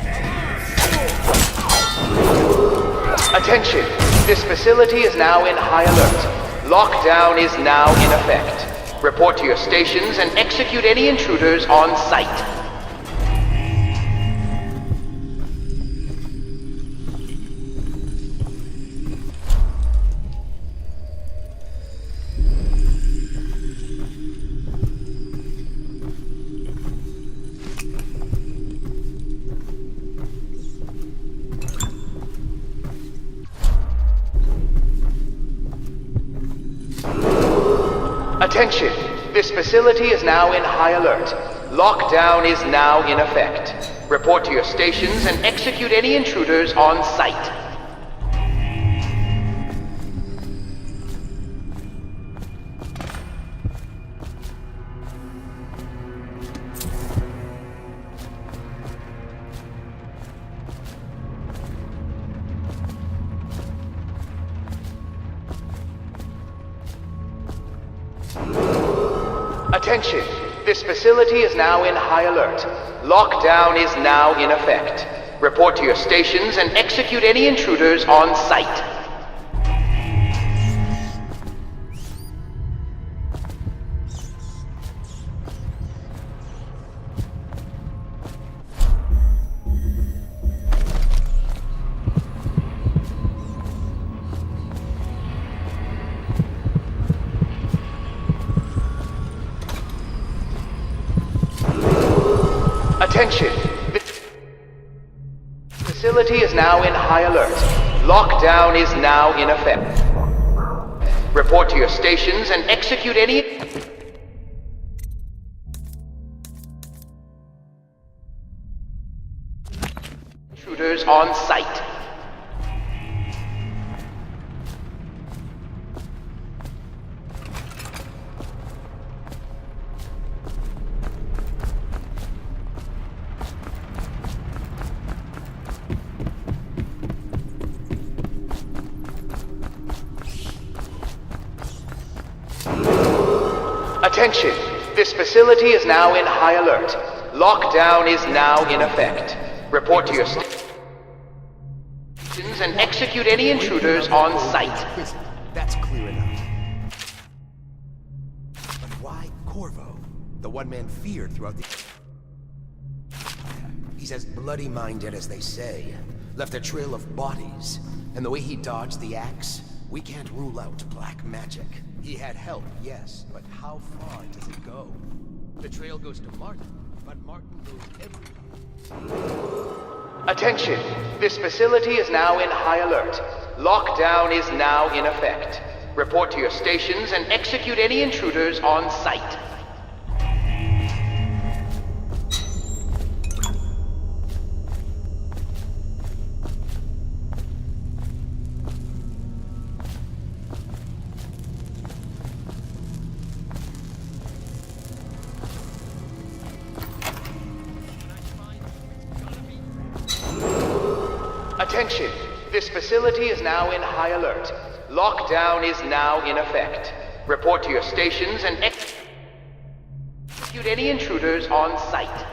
Attention! This facility is now in high alert. Lockdown is now in effect. Report to your stations and execute any intruders on site. Attention! This facility is now in high alert. Lockdown is now in effect. Report to your stations and execute any intruders on site. Attention! This facility is now in high alert. Lockdown is now in effect. Report to your stations and execute any intruders on site. facility is now in high alert. Lockdown is now in effect. Report to your stations and execute any... intruders on site. Attention! This facility is now in high alert. Lockdown is now in effect. Report to your stations and execute any intruders on site. That's clear enough. But why Corvo? The one man feared throughout the... He's as bloody-minded as they say. Left a trail of bodies. And the way he dodged the axe, we can't rule out black magic. He had help, yes, but how far does it go? The trail goes to Martin, but Martin goes everywhere. Attention! This facility is now in high alert. Lockdown is now in effect. Report to your stations and execute any intruders on site. Attention! This facility is now in high alert. Lockdown is now in effect. Report to your stations and execute any intruders on site.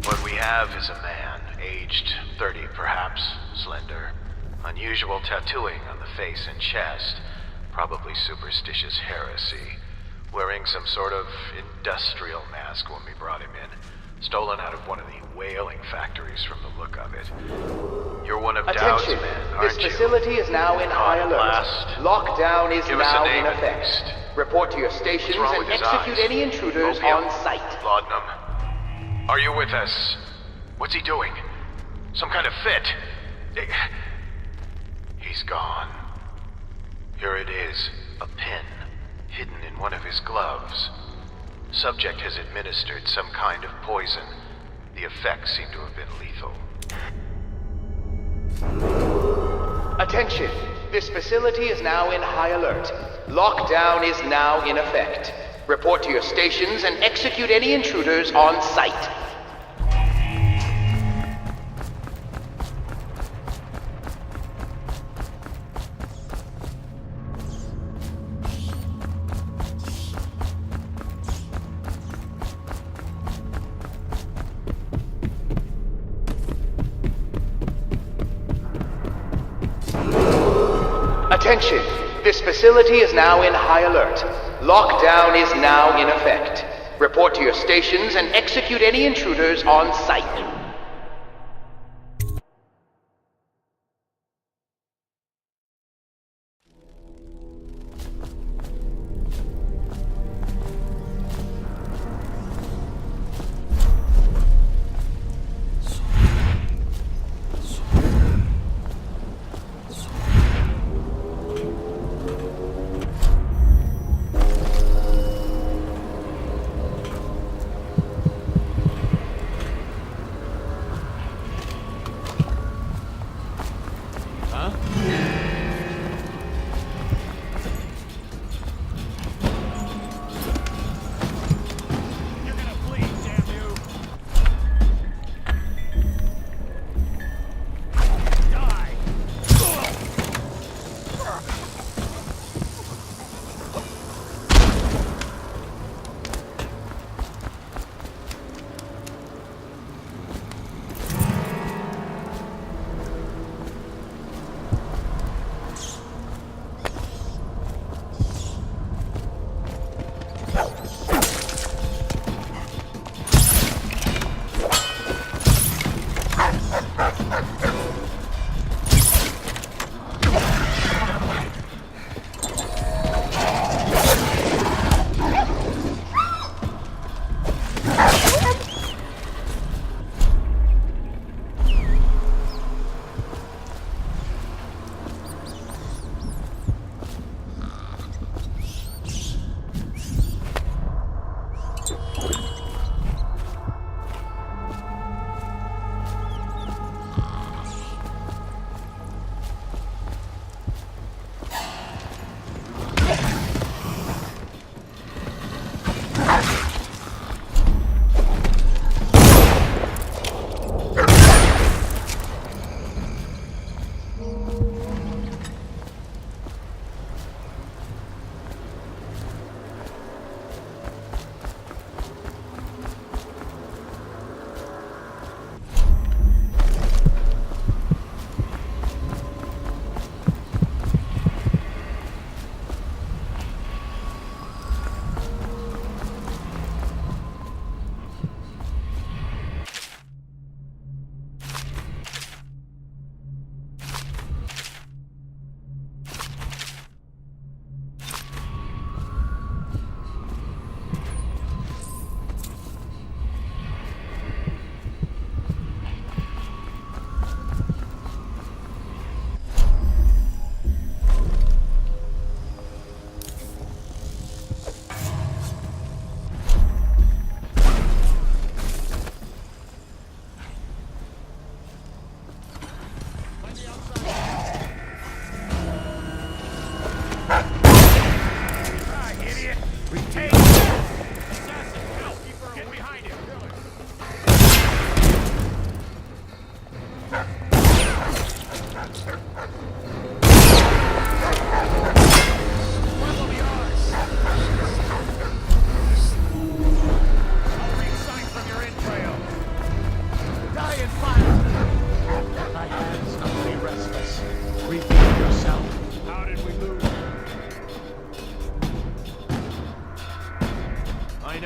What we have is a man, aged 30 perhaps, slender. Unusual tattooing on the face and chest, probably superstitious heresy. Wearing some sort of industrial mask when we brought him in. Stolen out of one of the whaling factories from the look of it. You're one of Dowd's Attention! men, aren't This you? facility is now in high At alert. last. Lockdown is Give us now a name in at effect. least. Report to your stations What's wrong and with his execute eyes? any intruders Opium? on site. Laudanum. Are you with us? What's he doing? Some kind of fit? He's gone. Here it is, a pin, hidden in one of his gloves. Subject has administered some kind of poison. The effects seem to have been lethal. Attention! This facility is now in high alert. Lockdown is now in effect. Report to your stations and execute any intruders on site. Attention! This facility is now in high alert. Lockdown is now in effect. Report to your stations and execute any intruders on site.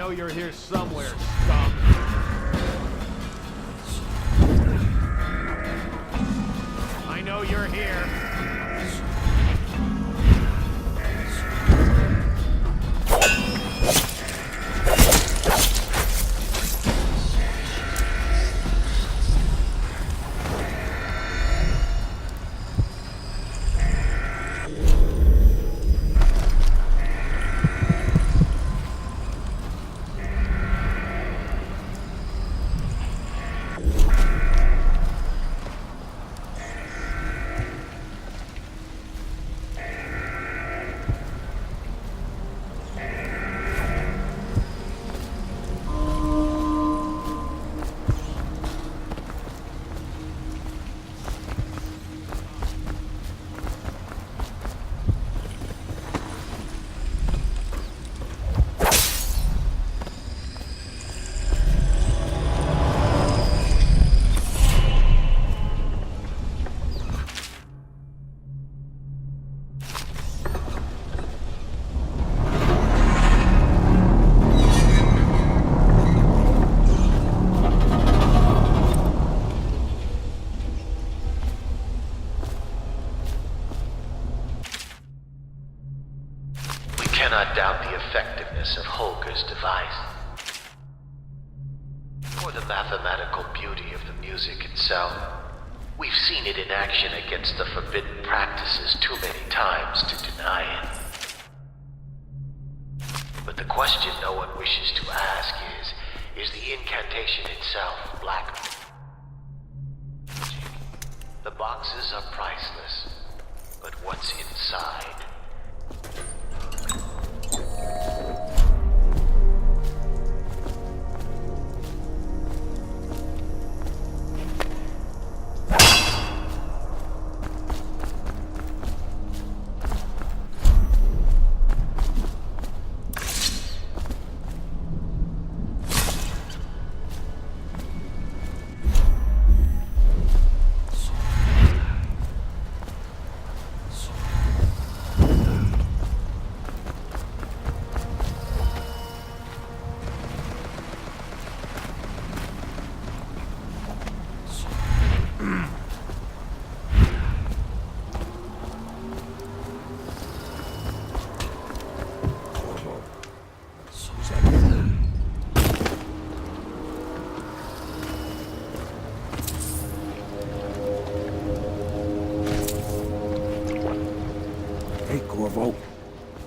know you're here somewhere, scum. I know you're here. Cannot doubt the effectiveness of Holger's device, or the mathematical beauty of the music itself. We've seen it in action against the forbidden practices too many times to deny it. But the question no one wishes to ask is the incantation itself black magic? The boxes are priceless, but what's inside?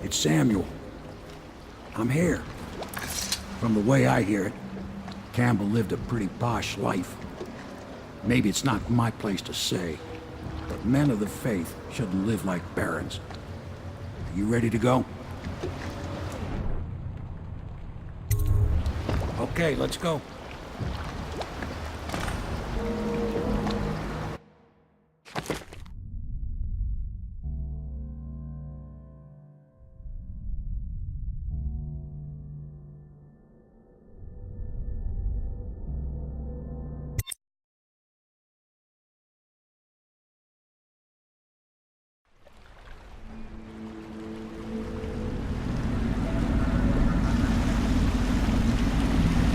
It's Samuel. I'm here. From the way I hear it, Campbell lived a pretty posh life. Maybe it's not my place to say, but men of the faith shouldn't live like barons. You ready to go? Okay, let's go.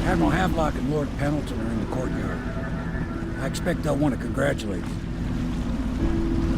Admiral Havelock and Lord Pendleton are in the courtyard. I expect they'll want to congratulate you.